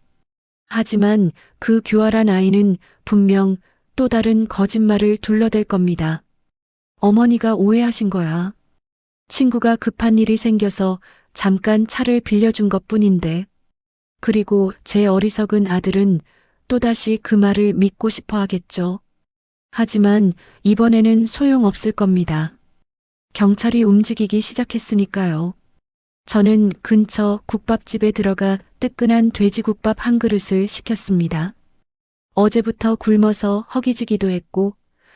하지만 그 교활한 아이는 분명 또 다른 거짓말을 둘러댈 겁니다. 어머니가 오해하신 거야. 친구가 급한 일이 생겨서 잠깐 차를 빌려준 것뿐인데. 그리고 제 어리석은 아들은 또다시 그 말을 믿고 싶어 하겠죠. 하지만 이번에는 소용없을 겁니다. 경찰이 움직이기 시작했으니까요. 저는 근처 국밥집에 들어가 뜨끈한 돼지국밥 한 그릇을 시켰습니다. 어제부터 굶어서 허기지기도 했고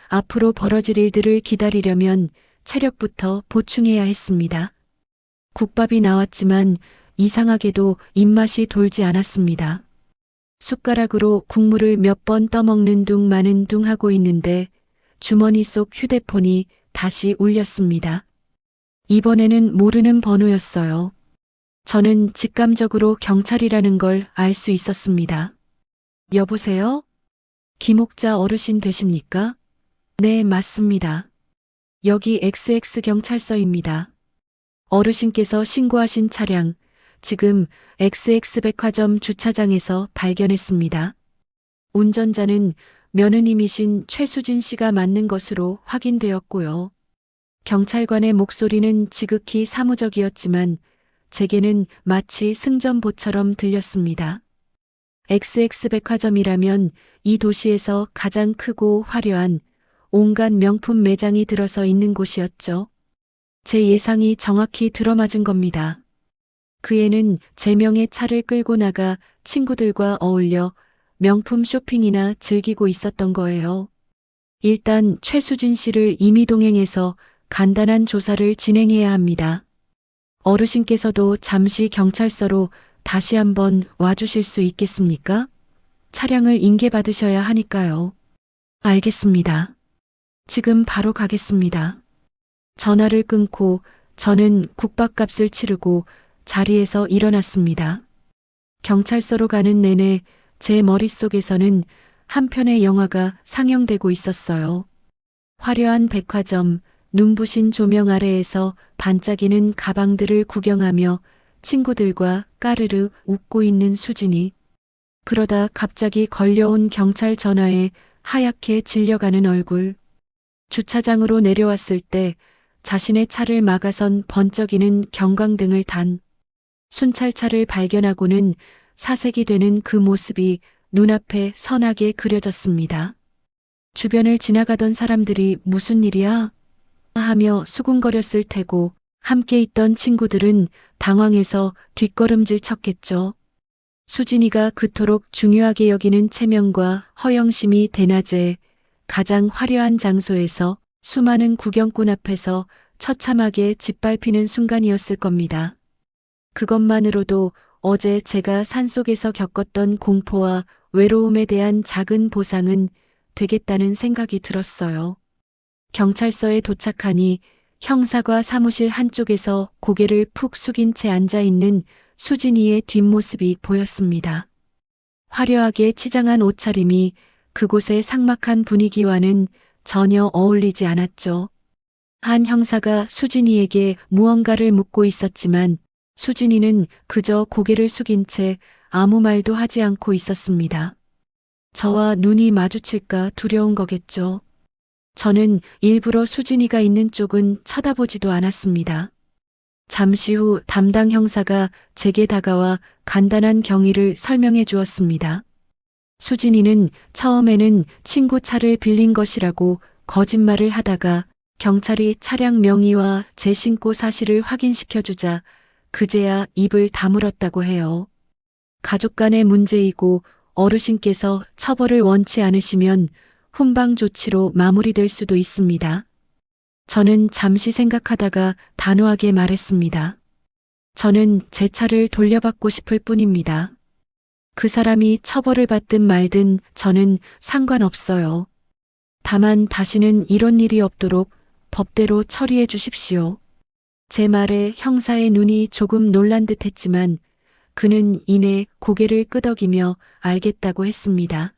앞으로 벌어질 일들을 기다리려면 체력부터 보충해야 했습니다. 국밥이 나왔지만 이상하게도 입맛이 돌지 않았습니다. 숟가락으로 국물을 몇 번 떠먹는 둥 마는 둥 하고 있는데 주머니 속 휴대폰이 다시 울렸습니다. 이번에는 모르는 번호였어요. 저는 직감적으로 경찰이라는 걸 알 수 있었습니다. 여보세요? 김옥자 어르신 되십니까? 네, 맞습니다. 여기 XX 경찰서입니다. 어르신께서 신고하신 차량, 지금 XX 백화점 주차장에서 발견했습니다. 운전자는 며느님이신 최수진 씨가 맞는 것으로 확인되었고요. 경찰관의 목소리는 지극히 사무적이었지만 제게는 마치 승전보처럼 들렸습니다. XX 백화점이라면 이 도시에서 가장 크고 화려한 온갖 명품 매장이 들어서 있는 곳이었죠. 제 예상이 정확히 들어맞은 겁니다. 그 애는 제 명의 차를 끌고 나가 친구들과 어울려 명품 쇼핑이나 즐기고 있었던 거예요. 일단 최수진 씨를 임의동행해서 간단한 조사를 진행해야 합니다. 어르신께서도 잠시 경찰서로 다시 한번 와주실 수 있겠습니까? 차량을 인계받으셔야 하니까요. 알겠습니다. 지금 바로 가겠습니다. 전화를 끊고 저는 국밥값을 치르고 자리에서 일어났습니다. 경찰서로 가는 내내 제 머릿속에서는 한 편의 영화가 상영되고 있었어요. 화려한 백화점, 눈부신 조명 아래에서 반짝이는 가방들을 구경하며 친구들과 까르르 웃고 있는 수진이. 그러다 갑자기 걸려온 경찰 전화에 하얗게 질려가는 얼굴. 주차장으로 내려왔을 때 자신의 차를 막아선 번쩍이는 경광등을 단 순찰차를 발견하고는 사색이 되는 그 모습이 눈앞에 선하게 그려졌습니다. 주변을 지나가던 사람들이 무슨 일이야? 하며 수군거렸을 테고 함께 있던 친구들은 당황해서 뒷걸음질 쳤겠죠. 수진이가 그토록 중요하게 여기는 체면과 허영심이 대낮에 가장 화려한 장소에서 수많은 구경꾼 앞에서 처참하게 짓밟히는 순간이었을 겁니다. 그것만으로도 어제 제가 산속에서 겪었던 공포와 외로움에 대한 작은 보상은 되겠다는 생각이 들었어요. 경찰서에 도착하니 형사과 사무실 한쪽에서 고개를 푹 숙인 채 앉아 있는 수진이의 뒷모습이 보였습니다. 화려하게 치장한 옷차림이 그곳의 삭막한 분위기와는 전혀 어울리지 않았죠. 한 형사가 수진이에게 무언가를 묻고 있었지만 수진이는 그저 고개를 숙인 채 아무 말도 하지 않고 있었습니다. 저와 눈이 마주칠까 두려운 거겠죠. 저는 일부러 수진이가 있는 쪽은 쳐다보지도 않았습니다. 잠시 후 담당 형사가 제게 다가와 간단한 경위를 설명해 주었습니다. 수진이는 처음에는 친구 차를 빌린 것이라고 거짓말을 하다가 경찰이 차량 명의와 제 신고 사실을 확인시켜 주자 그제야 입을 다물었다고 해요. 가족 간의 문제이고 어르신께서 처벌을 원치 않으시면 훈방 조치로 마무리될 수도 있습니다. 저는 잠시 생각하다가 단호하게 말했습니다. 저는 제 차를 돌려받고 싶을 뿐입니다. 그 사람이 처벌을 받든 말든 저는 상관없어요. 다만 다시는 이런 일이 없도록 법대로 처리해 주십시오. 제 말에 형사의 눈이 조금 놀란 듯 했지만 그는 이내 고개를 끄덕이며 알겠다고 했습니다.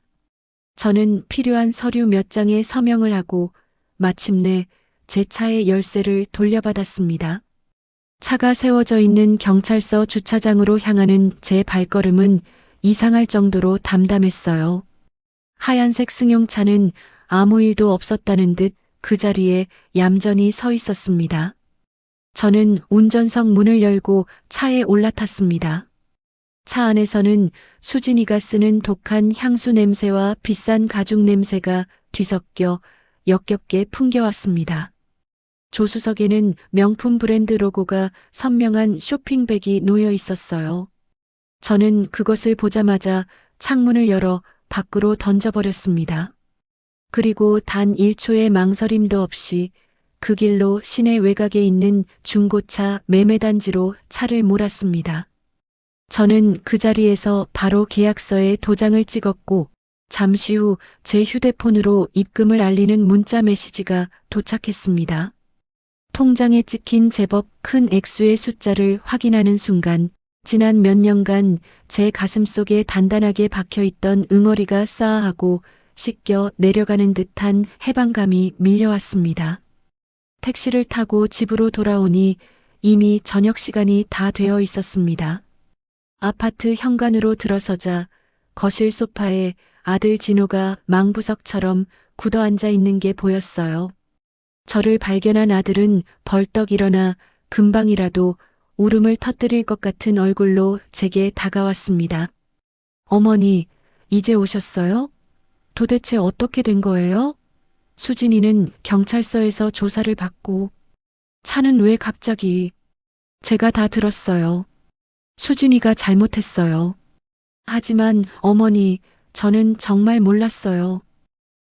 저는 필요한 서류 몇 장에 서명을 하고 마침내 제 차의 열쇠를 돌려받았습니다. 차가 세워져 있는 경찰서 주차장으로 향하는 제 발걸음은 이상할 정도로 담담했어요. 하얀색 승용차는 아무 일도 없었다는 듯 그 자리에 얌전히 서 있었습니다. 저는 운전석 문을 열고 차에 올라탔습니다. 차 안에서는 수진이가 쓰는 독한 향수 냄새와 비싼 가죽 냄새가 뒤섞여 역겹게 풍겨왔습니다. 조수석에는 명품 브랜드 로고가 선명한 쇼핑백이 놓여 있었어요. 저는 그것을 보자마자 창문을 열어 밖으로 던져버렸습니다. 그리고 단 1초의 망설임도 없이 그 길로 시내 외곽에 있는 중고차 매매단지로 차를 몰았습니다. 저는 그 자리에서 바로 계약서에 도장을 찍었고 잠시 후 제 휴대폰으로 입금을 알리는 문자 메시지가 도착했습니다. 통장에 찍힌 제법 큰 액수의 숫자를 확인하는 순간 지난 몇 년간 제 가슴 속에 단단하게 박혀있던 응어리가 쏴하고 씻겨 내려가는 듯한 해방감이 밀려왔습니다. 택시를 타고 집으로 돌아오니 이미 저녁 시간이 다 되어 있었습니다. 아파트 현관으로 들어서자 거실 소파에 아들 진호가 망부석처럼 굳어앉아 있는 게 보였어요. 저를 발견한 아들은 벌떡 일어나 금방이라도 울음을 터뜨릴 것 같은 얼굴로 제게 다가왔습니다. 어머니, 이제 오셨어요? 도대체 어떻게 된 거예요? 수진이는 경찰서에서 조사를 받고, 차는 왜 갑자기? 제가 다 들었어요. 수진이가 잘못했어요. 하지만 어머니, 저는 정말 몰랐어요.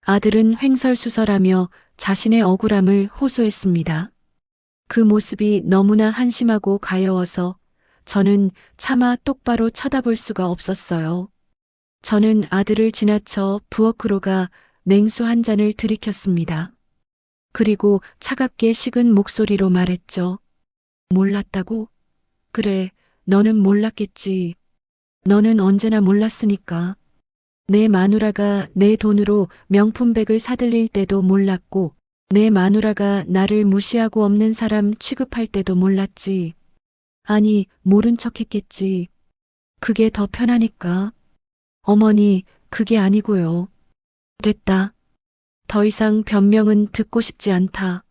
아들은 횡설수설하며 자신의 억울함을 호소했습니다. 그 모습이 너무나 한심하고 가여워서 저는 차마 똑바로 쳐다볼 수가 없었어요. 저는 아들을 지나쳐 부엌으로 가 냉수 한 잔을 들이켰습니다. 그리고 차갑게 식은 목소리로 말했죠. 몰랐다고? 그래, 너는 몰랐겠지. 너는 언제나 몰랐으니까. 내 마누라가 내 돈으로 명품백을 사들일 때도 몰랐고, 내 마누라가 나를 무시하고 없는 사람 취급할 때도 몰랐지. 아니, 모른 척 했겠지. 그게 더 편하니까. 어머니, 그게 아니고요. 됐다. 더 이상 변명은 듣고 싶지 않다.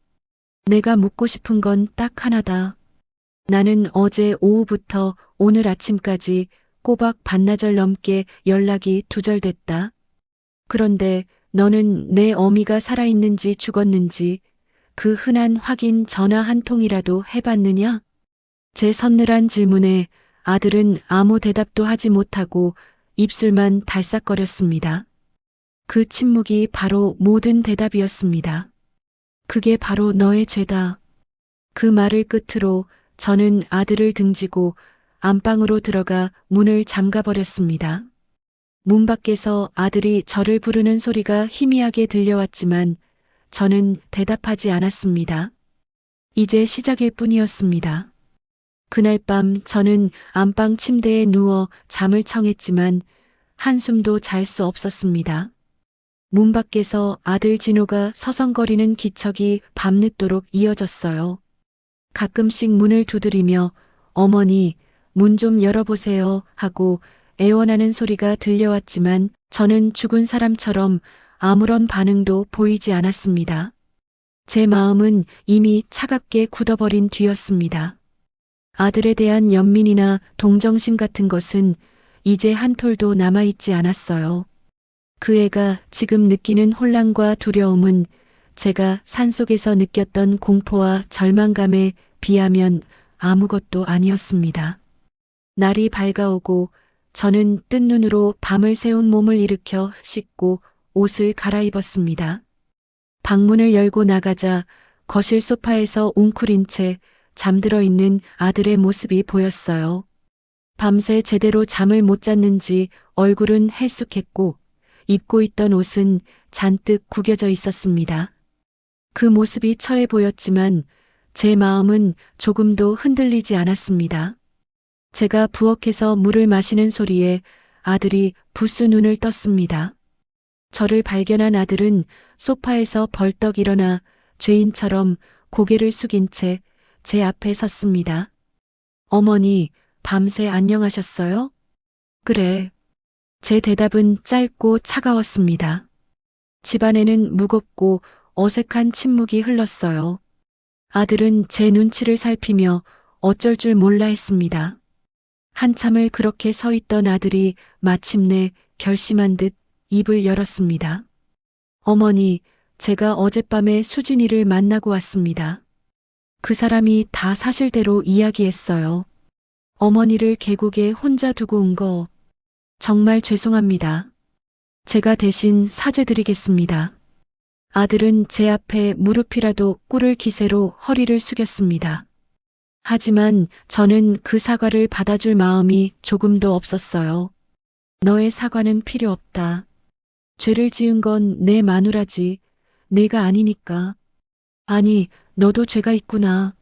내가 묻고 싶은 건 딱 하나다. 나는 어제 오후부터 오늘 아침까지 꼬박 반나절 넘게 연락이 두절됐다. 그런데 너는 내 어미가 살아있는지 죽었는지 그 흔한 확인 전화 한 통이라도 해봤느냐? 제 서늘한 질문에 아들은 아무 대답도 하지 못하고 입술만 달싹거렸습니다. 그 침묵이 바로 모든 대답이었습니다. 그게 바로 너의 죄다. 그 말을 끝으로 저는 아들을 등지고 안방으로 들어가 문을 잠가버렸습니다. 문 밖에서 아들이 저를 부르는 소리가 희미하게 들려왔지만 저는 대답하지 않았습니다. 이제 시작일 뿐이었습니다. 그날 밤 저는 안방 침대에 누워 잠을 청했지만 한숨도 잘 수 없었습니다. 문 밖에서 아들 진호가 서성거리는 기척이 밤늦도록 이어졌어요. 가끔씩 문을 두드리며 어머니, 문 좀 열어보세요 하고 애원하는 소리가 들려왔지만 저는 죽은 사람처럼 아무런 반응도 보이지 않았습니다. 제 마음은 이미 차갑게 굳어버린 뒤였습니다. 아들에 대한 연민이나 동정심 같은 것은 이제 한 톨도 남아있지 않았어요. 그 애가 지금 느끼는 혼란과 두려움은 제가 산속에서 느꼈던 공포와 절망감에 비하면 아무것도 아니었습니다. 날이 밝아오고 저는 뜬 눈으로 밤을 새운 몸을 일으켜 씻고 옷을 갈아입었습니다. 방문을 열고 나가자 거실 소파에서 웅크린 채 잠들어 있는 아들의 모습이 보였어요. 밤새 제대로 잠을 못 잤는지 얼굴은 헬쑥했고 입고 있던 옷은 잔뜩 구겨져 있었습니다. 그 모습이 처해 보였지만 제 마음은 조금도 흔들리지 않았습니다. 제가 부엌에서 물을 마시는 소리에 아들이 부스 눈을 떴습니다. 저를 발견한 아들은 소파에서 벌떡 일어나 죄인처럼 고개를 숙인 채 제 앞에 섰습니다. 어머니, 밤새 안녕하셨어요? 그래. 제 대답은 짧고 차가웠습니다. 집안에는 무겁고 어색한 침묵이 흘렀어요. 아들은 제 눈치를 살피며 어쩔 줄 몰라 했습니다. 한참을 그렇게 서 있던 아들이 마침내 결심한 듯 입을 열었습니다. 어머니, 제가 어젯밤에 수진이를 만나고 왔습니다. 그 사람이 다 사실대로 이야기했어요. 어머니를 계곡에 혼자 두고 온 거 정말 죄송합니다. 제가 대신 사죄드리겠습니다. 아들은 제 앞에 무릎이라도 꿇을 기세로 허리를 숙였습니다. 하지만 저는 그 사과를 받아줄 마음이 조금도 없었어요. 너의 사과는 필요 없다. 죄를 지은 건 내 마누라지. 내가 아니니까. 아니, 너도 죄가 있구나.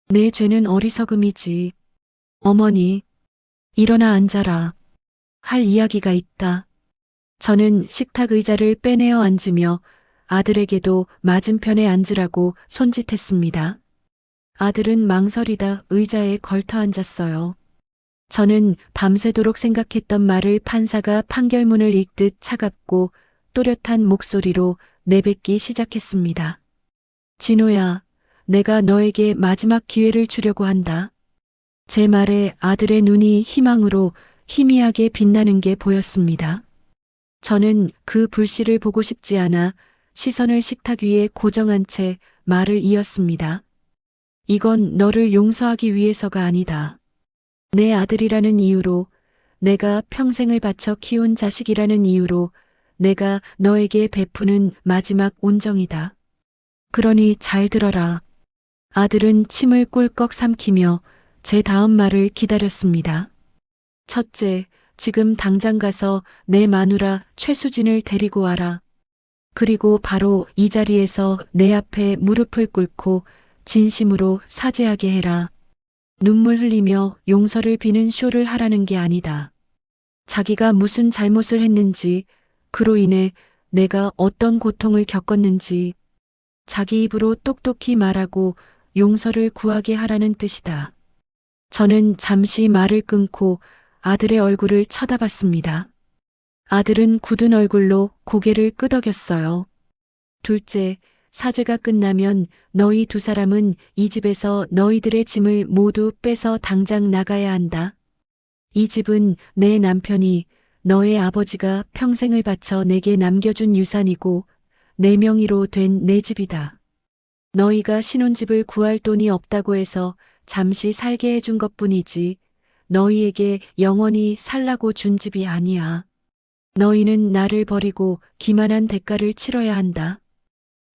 내 죄는 어리석음이지. 어머니, 일어나 앉아라. 할 이야기가 있다. 저는 식탁 의자를 빼내어 앉으며 아들에게도 맞은편에 앉으라고 손짓했습니다. 아들은 망설이다 의자에 걸터 앉았어요. 저는 밤새도록 생각했던 말을 판사가 판결문을 읽듯 차갑고 또렷한 목소리로 내뱉기 시작했습니다. 진호야, 내가 너에게 마지막 기회를 주려고 한다. 제 말에 아들의 눈이 희망으로 희미하게 빛나는 게 보였습니다. 저는 그 불씨를 보고 싶지 않아 시선을 식탁 위에 고정한 채 말을 이었습니다. 이건 너를 용서하기 위해서가 아니다. 내 아들이라는 이유로, 내가 평생을 바쳐 키운 자식이라는 이유로 내가 너에게 베푸는 마지막 온정이다. 그러니 잘 들어라. 아들은 침을 꿀꺽 삼키며 제 다음 말을 기다렸습니다. 첫째, 지금 당장 가서 내 마누라 최수진을 데리고 와라. 그리고 바로 이 자리에서 내 앞에 무릎을 꿇고 진심으로 사죄하게 해라. 눈물 흘리며 용서를 비는 쇼를 하라는 게 아니다. 자기가 무슨 잘못을 했는지, 그로 인해 내가 어떤 고통을 겪었는지 자기 입으로 똑똑히 말하고 용서를 구하게 하라는 뜻이다. 저는 잠시 말을 끊고 아들의 얼굴을 쳐다봤습니다. 아들은 굳은 얼굴로 고개를 끄덕였어요. 둘째, 사죄가 끝나면 너희 두 사람은 이 집에서 너희들의 짐을 모두 빼서 당장 나가야 한다. 이 집은 내 남편이, 너의 아버지가 평생을 바쳐 내게 남겨준 유산이고 내 명의로 된 내 집이다. 너희가 신혼집을 구할 돈이 없다고 해서 잠시 살게 해준 것뿐이지 너희에게 영원히 살라고 준 집이 아니야. 너희는 나를 버리고 기만한 대가를 치러야 한다.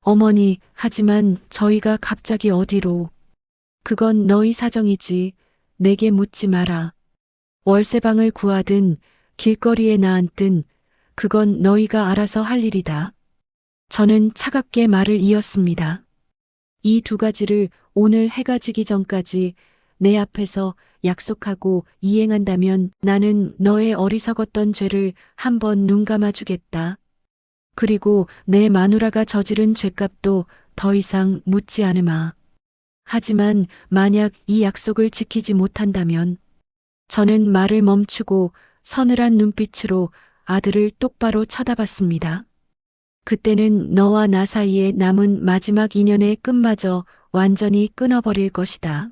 어머니, 하지만 저희가 갑자기 어디로? 그건 너희 사정이지. 내게 묻지 마라. 월세방을 구하든 길거리에 나앉든 그건 너희가 알아서 할 일이다. 저는 차갑게 말을 이었습니다. 이 두 가지를 오늘 해가 지기 전까지 내 앞에서 약속하고 이행한다면 나는 너의 어리석었던 죄를 한번 눈 감아주겠다. 그리고 내 마누라가 저지른 죄값도 더 이상 묻지 않으마. 하지만 만약 이 약속을 지키지 못한다면 저는 말을 멈추고 서늘한 눈빛으로 아들을 똑바로 쳐다봤습니다. 그때는 너와 나 사이에 남은 마지막 인연의 끈마저 완전히 끊어버릴 것이다.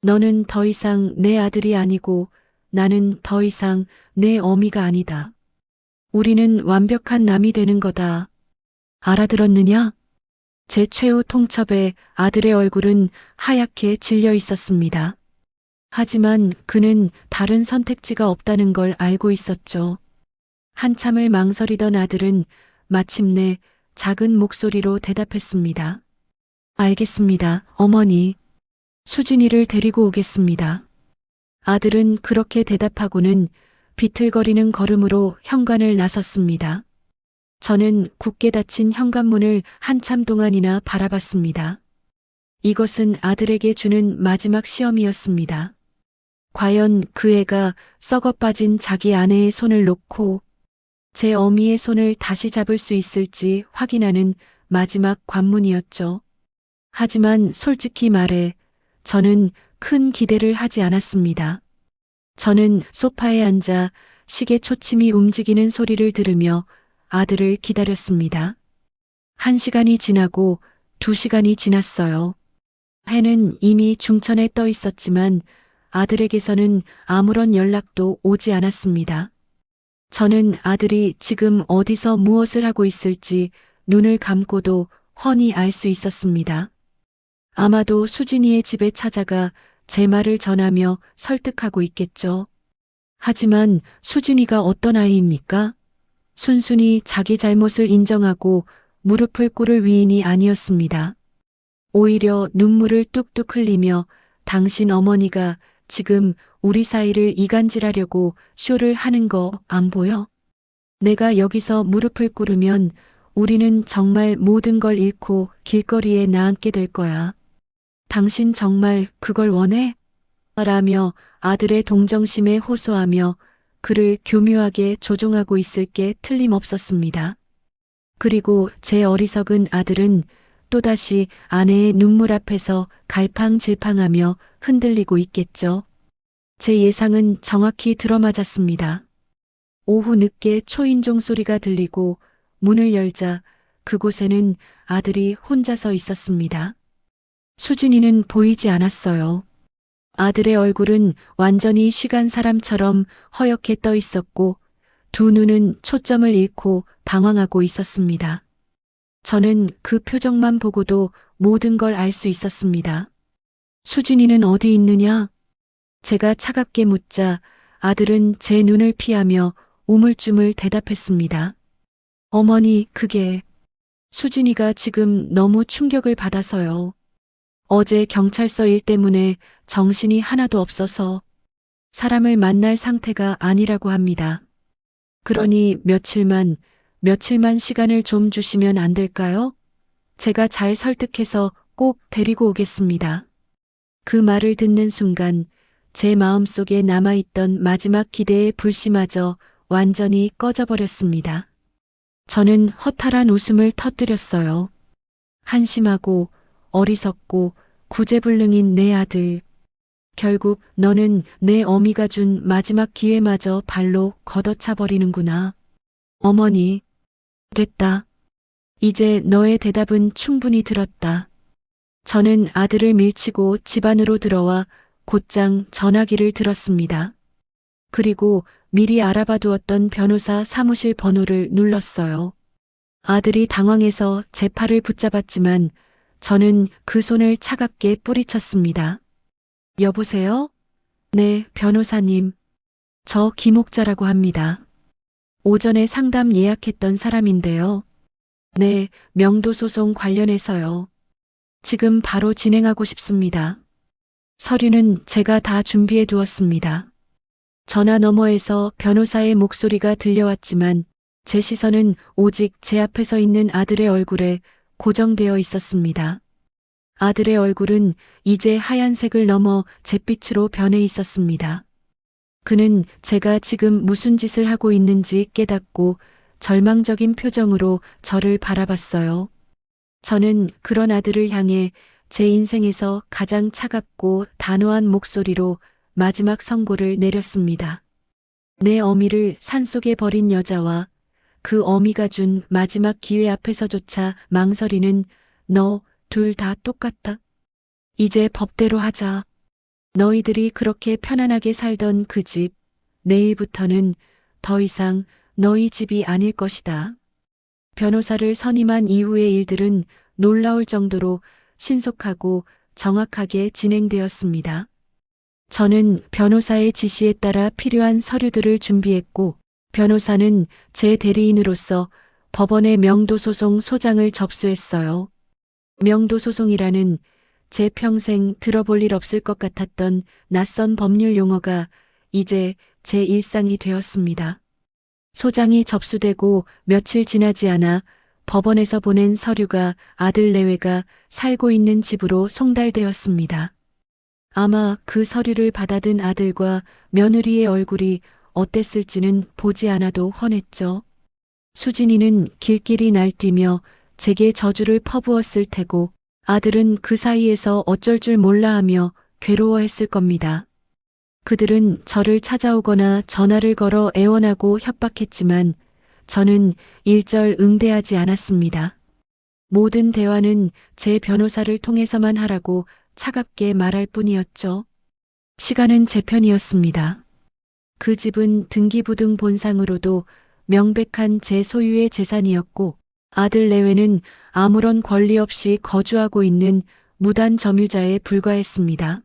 너는 더 이상 내 아들이 아니고 나는 더 이상 내 어미가 아니다. 우리는 완벽한 남이 되는 거다. 알아들었느냐? 제 최후 통첩에 아들의 얼굴은 하얗게 질려 있었습니다. 하지만 그는 다른 선택지가 없다는 걸 알고 있었죠. 한참을 망설이던 아들은 마침내 작은 목소리로 대답했습니다. 알겠습니다, 어머니. 수진이를 데리고 오겠습니다. 아들은 그렇게 대답하고는 비틀거리는 걸음으로 현관을 나섰습니다. 저는 굳게 닫힌 현관문을 한참 동안이나 바라봤습니다. 이것은 아들에게 주는 마지막 시험이었습니다. 과연 그 애가 썩어 빠진 자기 아내의 손을 놓고 제 어미의 손을 다시 잡을 수 있을지 확인하는 마지막 관문이었죠. 하지만 솔직히 말해 저는 큰 기대를 하지 않았습니다. 저는 소파에 앉아 시계 초침이 움직이는 소리를 들으며 아들을 기다렸습니다. 1시간이 지나고 2시간이 지났어요. 해는 이미 중천에 떠 있었지만 아들에게서는 아무런 연락도 오지 않았습니다. 저는 아들이 지금 어디서 무엇을 하고 있을지 눈을 감고도 훤히 알 수 있었습니다. 아마도 수진이의 집에 찾아가 제 말을 전하며 설득하고 있겠죠. 하지만 수진이가 어떤 아이입니까? 순순히 자기 잘못을 인정하고 무릎을 꿇을 위인이 아니었습니다. 오히려 눈물을 뚝뚝 흘리며 당신 어머니가 지금 우리 사이를 이간질하려고 쇼를 하는 거 안 보여? 내가 여기서 무릎을 꿇으면 우리는 정말 모든 걸 잃고 길거리에 나앉게 될 거야. 당신 정말 그걸 원해? 라며 아들의 동정심에 호소하며 그를 교묘하게 조종하고 있을 게 틀림없었습니다. 그리고 제 어리석은 아들은 또다시 아내의 눈물 앞에서 갈팡질팡하며 흔들리고 있겠죠. 제 예상은 정확히 들어맞았습니다. 오후 늦게 초인종 소리가 들리고 문을 열자 그곳에는 아들이 혼자 서 있었습니다. 수진이는 보이지 않았어요. 아들의 얼굴은 완전히 쉬간 사람처럼 허옇게 떠 있었고 두 눈은 초점을 잃고 방황하고 있었습니다. 저는 그 표정만 보고도 모든 걸 알 수 있었습니다. 수진이는 어디 있느냐? 제가 차갑게 묻자 아들은 제 눈을 피하며 우물쭈물 대답했습니다. 어머니, 그게 수진이가 지금 너무 충격을 받아서요. 어제 경찰서 일 때문에 정신이 하나도 없어서 사람을 만날 상태가 아니라고 합니다. 그러니 며칠만 시간을 좀 주시면 안 될까요? 제가 잘 설득해서 꼭 데리고 오겠습니다. 그 말을 듣는 순간 제 마음속에 남아있던 마지막 기대의 불씨마저 완전히 꺼져버렸습니다. 저는 허탈한 웃음을 터뜨렸어요. 한심하고 어리석고 구제불능인 내 아들. 결국 너는 내 어미가 준 마지막 기회마저 발로 걷어차 버리는구나. 어머니, 됐다. 이제 너의 대답은 충분히 들었다. 저는 아들을 밀치고 집 안으로 들어와 곧장 전화기를 들었습니다. 그리고 미리 알아봐 두었던 변호사 사무실 번호를 눌렀어요. 아들이 당황해서 제 팔을 붙잡았지만 저는 그 손을 차갑게 뿌리쳤습니다. 여보세요? 네, 변호사님. 저 김옥자라고 합니다. 오전에 상담 예약했던 사람인데요. 네, 명도소송 관련해서요. 지금 바로 진행하고 싶습니다. 서류는 제가 다 준비해 두었습니다. 전화 너머에서 변호사의 목소리가 들려왔지만 제 시선은 오직 제 앞에 서 있는 아들의 얼굴에 고정되어 있었습니다. 아들의 얼굴은 이제 하얀색을 넘어 잿빛으로 변해 있었습니다. 그는 제가 지금 무슨 짓을 하고 있는지 깨닫고 절망적인 표정으로 저를 바라봤어요. 저는 그런 아들을 향해 제 인생에서 가장 차갑고 단호한 목소리로 마지막 선고를 내렸습니다. 내 어미를 산속에 버린 여자와 그 어미가 준 마지막 기회 앞에서조차 망설이는 너 둘 다 똑같다. 이제 법대로 하자. 너희들이 그렇게 편안하게 살던 그 집, 내일부터는 더 이상 너희 집이 아닐 것이다. 변호사를 선임한 이후의 일들은 놀라울 정도로 신속하고 정확하게 진행되었습니다. 저는 변호사의 지시에 따라 필요한 서류들을 준비했고, 변호사는 제 대리인으로서 법원의 명도소송 소장을 접수했어요. 명도소송이라는 제 평생 들어볼 일 없을 것 같았던 낯선 법률 용어가 이제 제 일상이 되었습니다. 소장이 접수되고 며칠 지나지 않아 법원에서 보낸 서류가 아들 내외가 살고 있는 집으로 송달되었습니다. 아마 그 서류를 받아든 아들과 며느리의 얼굴이 어땠을지는 보지 않아도 훤했죠. 수진이는 길길이 날뛰며 제게 저주를 퍼부었을 테고 아들은 그 사이에서 어쩔 줄 몰라 하며 괴로워했을 겁니다. 그들은 저를 찾아오거나 전화를 걸어 애원하고 협박했지만 저는 일절 응대하지 않았습니다. 모든 대화는 제 변호사를 통해서만 하라고 차갑게 말할 뿐이었죠. 시간은 제 편이었습니다. 그 집은 등기부등 본상으로도 명백한 제 소유의 재산이었고 아들 내외는 아무런 권리 없이 거주하고 있는 무단 점유자에 불과했습니다.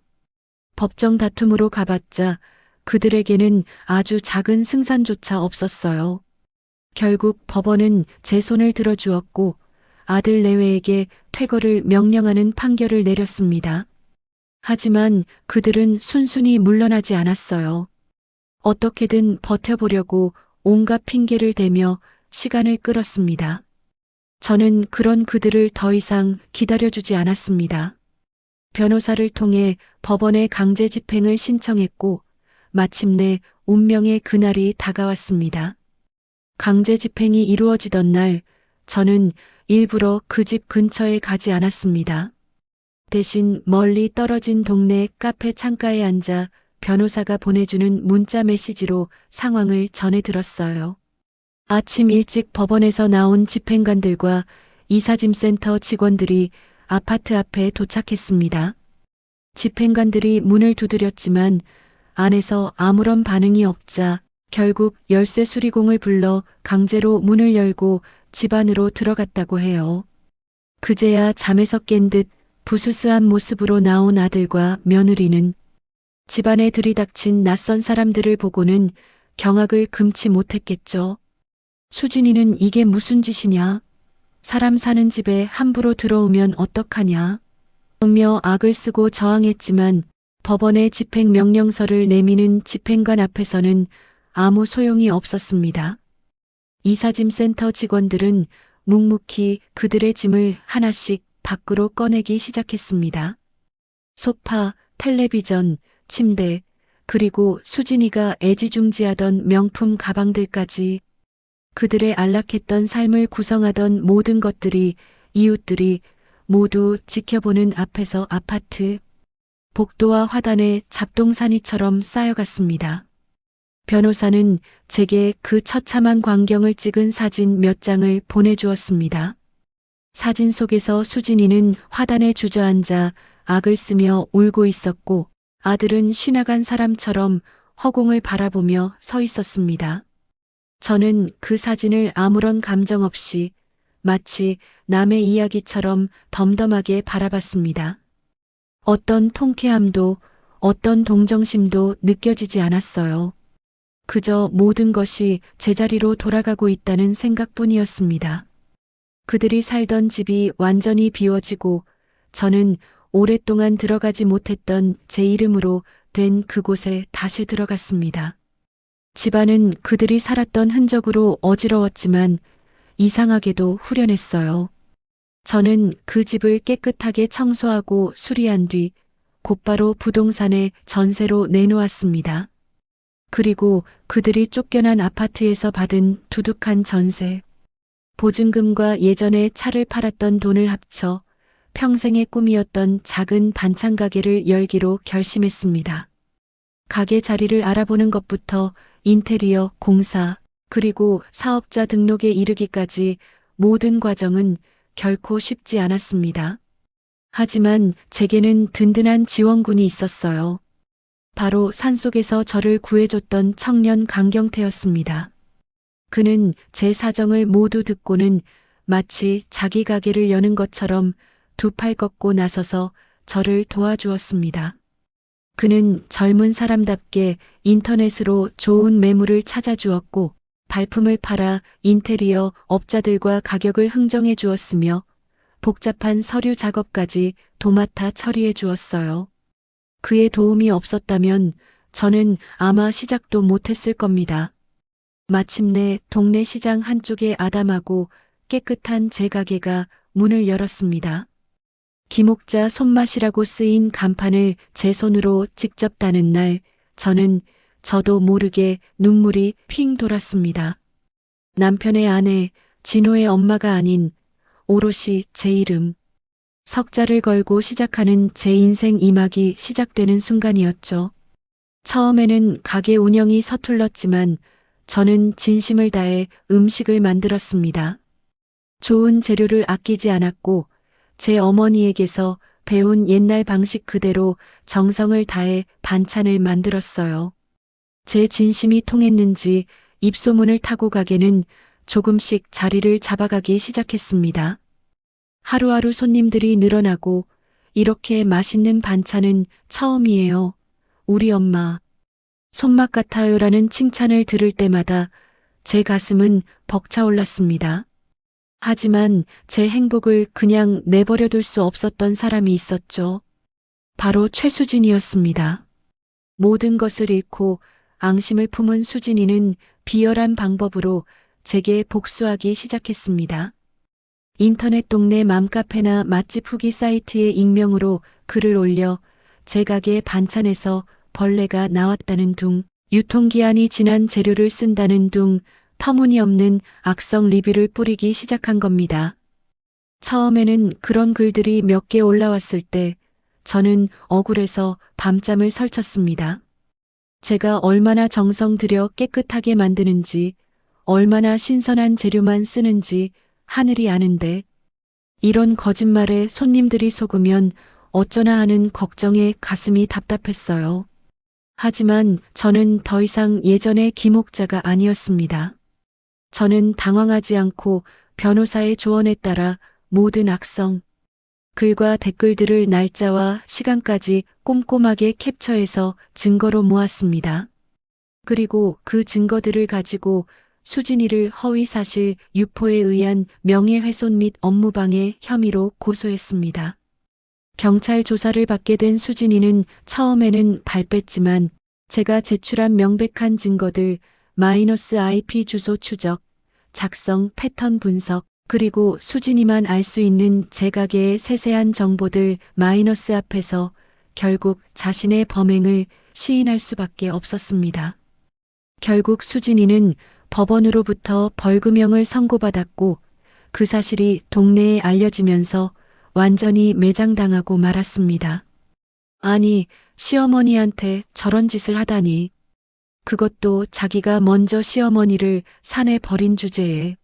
법정 다툼으로 가봤자 그들에게는 아주 작은 승산조차 없었어요. 결국 법원은 제 손을 들어주었고 아들 내외에게 퇴거를 명령하는 판결을 내렸습니다. 하지만 그들은 순순히 물러나지 않았어요. 어떻게든 버텨보려고 온갖 핑계를 대며 시간을 끌었습니다. 저는 그런 그들을 더 이상 기다려주지 않았습니다. 변호사를 통해 법원에 강제 집행을 신청했고 마침내 운명의 그날이 다가왔습니다. 강제 집행이 이루어지던 날 저는 일부러 그 집 근처에 가지 않았습니다. 대신 멀리 떨어진 동네 카페 창가에 앉아 변호사가 보내주는 문자 메시지로 상황을 전해 들었어요. 아침 일찍 법원에서 나온 집행관들과 이사짐센터 직원들이 아파트 앞에 도착했습니다. 집행관들이 문을 두드렸지만 안에서 아무런 반응이 없자 결국 열쇠 수리공을 불러 강제로 문을 열고 집 안으로 들어갔다고 해요. 그제야 잠에서 깬 듯 부스스한 모습으로 나온 아들과 며느리는 집안에 들이닥친 낯선 사람들을 보고는 경악을 금치 못했겠죠. 수진이는 이게 무슨 짓이냐? 사람 사는 집에 함부로 들어오면 어떡하냐? 으며 악을 쓰고 저항했지만 법원의 집행명령서를 내미는 집행관 앞에서는 아무 소용이 없었습니다. 이사짐센터 직원들은 묵묵히 그들의 짐을 하나씩 밖으로 꺼내기 시작했습니다. 소파, 텔레비전, 침대, 그리고 수진이가 애지중지하던 명품 가방들까지 그들의 안락했던 삶을 구성하던 모든 것들이 이웃들이 모두 지켜보는 앞에서 아파트, 복도와 화단에 잡동사니처럼 쌓여갔습니다. 변호사는 제게 그 처참한 광경을 찍은 사진 몇 장을 보내주었습니다. 사진 속에서 수진이는 화단에 주저앉아 악을 쓰며 울고 있었고 아들은 쉬나간 사람처럼 허공을 바라보며 서 있었습니다. 저는 그 사진을 아무런 감정 없이 마치 남의 이야기처럼 덤덤하게 바라봤습니다. 어떤 통쾌함도 어떤 동정심도 느껴지지 않았어요. 그저 모든 것이 제자리로 돌아가고 있다는 생각뿐이었습니다. 그들이 살던 집이 완전히 비워지고 저는 오랫동안 들어가지 못했던 제 이름으로 된 그곳에 다시 들어갔습니다. 집안은 그들이 살았던 흔적으로 어지러웠지만 이상하게도 후련했어요. 저는 그 집을 깨끗하게 청소하고 수리한 뒤 곧바로 부동산에 전세로 내놓았습니다. 그리고 그들이 쫓겨난 아파트에서 받은 두둑한 전세, 보증금과 예전에 차를 팔았던 돈을 합쳐 평생의 꿈이었던 작은 반찬 가게를 열기로 결심했습니다. 가게 자리를 알아보는 것부터 인테리어, 공사, 그리고 사업자 등록에 이르기까지 모든 과정은 결코 쉽지 않았습니다. 하지만 제게는 든든한 지원군이 있었어요. 바로 산속에서 저를 구해줬던 청년 강경태였습니다. 그는 제 사정을 모두 듣고는 마치 자기 가게를 여는 것처럼 두 팔 걷고 나서서 저를 도와주었습니다. 그는 젊은 사람답게 인터넷으로 좋은 매물을 찾아주었고 발품을 팔아 인테리어 업자들과 가격을 흥정해 주었으며 복잡한 서류 작업까지 도맡아 처리해 주었어요. 그의 도움이 없었다면 저는 아마 시작도 못했을 겁니다. 마침내 동네 시장 한쪽에 아담하고 깨끗한 제 가게가 문을 열었습니다. 김옥자 손맛이라고 쓰인 간판을 제 손으로 직접 따는 날 저는 저도 모르게 눈물이 핑 돌았습니다. 남편의 아내, 진호의 엄마가 아닌 오롯이 제 이름, 석자를 걸고 시작하는 제 인생 2막이 시작되는 순간이었죠. 처음에는 가게 운영이 서툴렀지만 저는 진심을 다해 음식을 만들었습니다. 좋은 재료를 아끼지 않았고 제 어머니에게서 배운 옛날 방식 그대로 정성을 다해 반찬을 만들었어요. 제 진심이 통했는지 입소문을 타고 가게는 조금씩 자리를 잡아가기 시작했습니다. 하루하루 손님들이 늘어나고 이렇게 맛있는 반찬은 처음이에요. 우리 엄마 손맛 같아요라는 칭찬을 들을 때마다 제 가슴은 벅차올랐습니다. 하지만 제 행복을 그냥 내버려둘 수 없었던 사람이 있었죠. 바로 최수진이었습니다. 모든 것을 잃고 앙심을 품은 수진이는 비열한 방법으로 제게 복수하기 시작했습니다. 인터넷 동네 맘카페나 맛집 후기 사이트에 익명으로 글을 올려 제 가게 반찬에서 벌레가 나왔다는 둥, 유통기한이 지난 재료를 쓴다는 둥, 터무니없는 악성 리뷰를 뿌리기 시작한 겁니다. 처음에는 그런 글들이 몇 개 올라왔을 때 저는 억울해서 밤잠을 설쳤습니다. 제가 얼마나 정성 들여 깨끗하게 만드는지, 얼마나 신선한 재료만 쓰는지 하늘이 아는데, 이런 거짓말에 손님들이 속으면 어쩌나 하는 걱정에 가슴이 답답했어요. 하지만 저는 더 이상 예전의 김옥자가 아니었습니다. 저는 당황하지 않고 변호사의 조언에 따라 모든 악성, 글과 댓글들을 날짜와 시간까지 꼼꼼하게 캡처해서 증거로 모았습니다. 그리고 그 증거들을 가지고 수진이를 허위사실 유포에 의한 명예훼손 및 업무방해 혐의로 고소했습니다. 경찰 조사를 받게 된 수진이는 처음에는 발뺌지만 제가 제출한 명백한 증거들 -IP 주소 추적, 작성 패턴 분석, 그리고 수진이만 알 수 있는 제 가게의 세세한 정보들 마이너스 앞에서 결국 자신의 범행을 시인할 수밖에 없었습니다. 결국 수진이는 법원으로부터 벌금형을 선고받았고 그 사실이 동네에 알려지면서 완전히 매장당하고 말았습니다. 아니, 시어머니한테 저런 짓을 하다니. 그것도 자기가 먼저 시어머니를 산에 버린 주제에.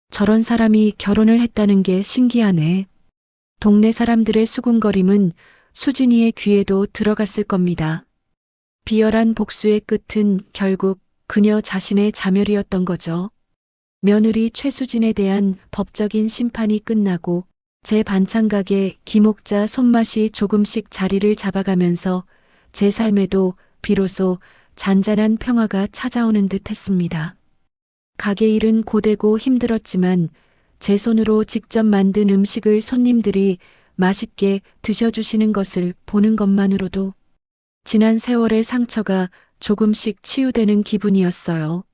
저런 사람이 결혼을 했다는 게 신기하네. 동네 사람들의 수군거림은 수진이의 귀에도 들어갔을 겁니다. 비열한 복수의 끝은 결국 그녀 자신의 자멸이었던 거죠. 며느리 최수진에 대한 법적인 심판이 끝나고 제 반찬가게 김옥자 손맛이 조금씩 자리를 잡아가면서 제 삶에도 비로소 잔잔한 평화가 찾아오는 듯 했습니다. 가게 일은 고되고 힘들었지만 제 손으로 직접 만든 음식을 손님들이 맛있게 드셔주시는 것을 보는 것만으로도 지난 세월의 상처가 조금씩 치유되는 기분이었어요.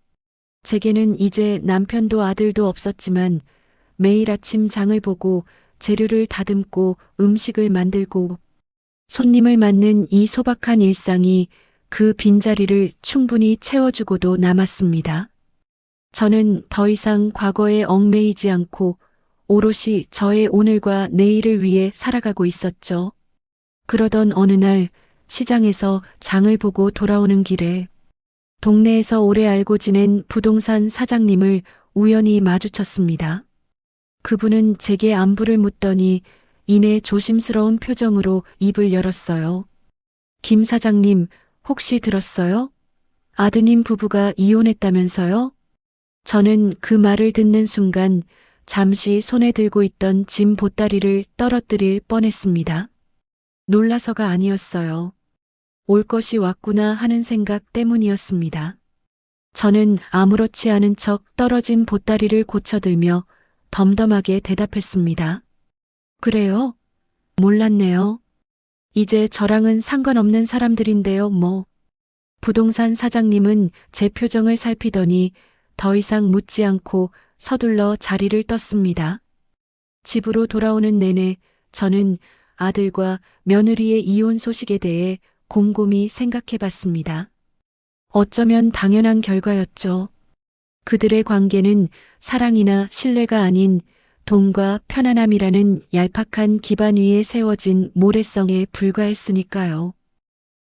제게는 이제 남편도 아들도 없었지만 매일 아침 장을 보고 재료를 다듬고 음식을 만들고 손님을 맞는 이 소박한 일상이 그 빈자리를 충분히 채워주고도 남았습니다. 저는 더 이상 과거에 얽매이지 않고 오롯이 저의 오늘과 내일을 위해 살아가고 있었죠. 그러던 어느 날 시장에서 장을 보고 돌아오는 길에 동네에서 오래 알고 지낸 부동산 사장님을 우연히 마주쳤습니다. 그분은 제게 안부를 묻더니 이내 조심스러운 표정으로 입을 열었어요. 김 사장님, 혹시 들었어요? 아드님 부부가 이혼했다면서요? 저는 그 말을 듣는 순간 잠시 손에 들고 있던 짐 보따리를 떨어뜨릴 뻔했습니다. 놀라서가 아니었어요. 올 것이 왔구나 하는 생각 때문이었습니다. 저는 아무렇지 않은 척 떨어진 보따리를 고쳐들며 덤덤하게 대답했습니다. 그래요? 몰랐네요. 이제 저랑은 상관없는 사람들인데요, 뭐. 부동산 사장님은 제 표정을 살피더니 더 이상 묻지 않고 서둘러 자리를 떴습니다. 집으로 돌아오는 내내 저는 아들과 며느리의 이혼 소식에 대해 곰곰이 생각해 봤습니다. 어쩌면 당연한 결과였죠. 그들의 관계는 사랑이나 신뢰가 아닌 돈과 편안함이라는 얄팍한 기반 위에 세워진 모래성에 불과했으니까요.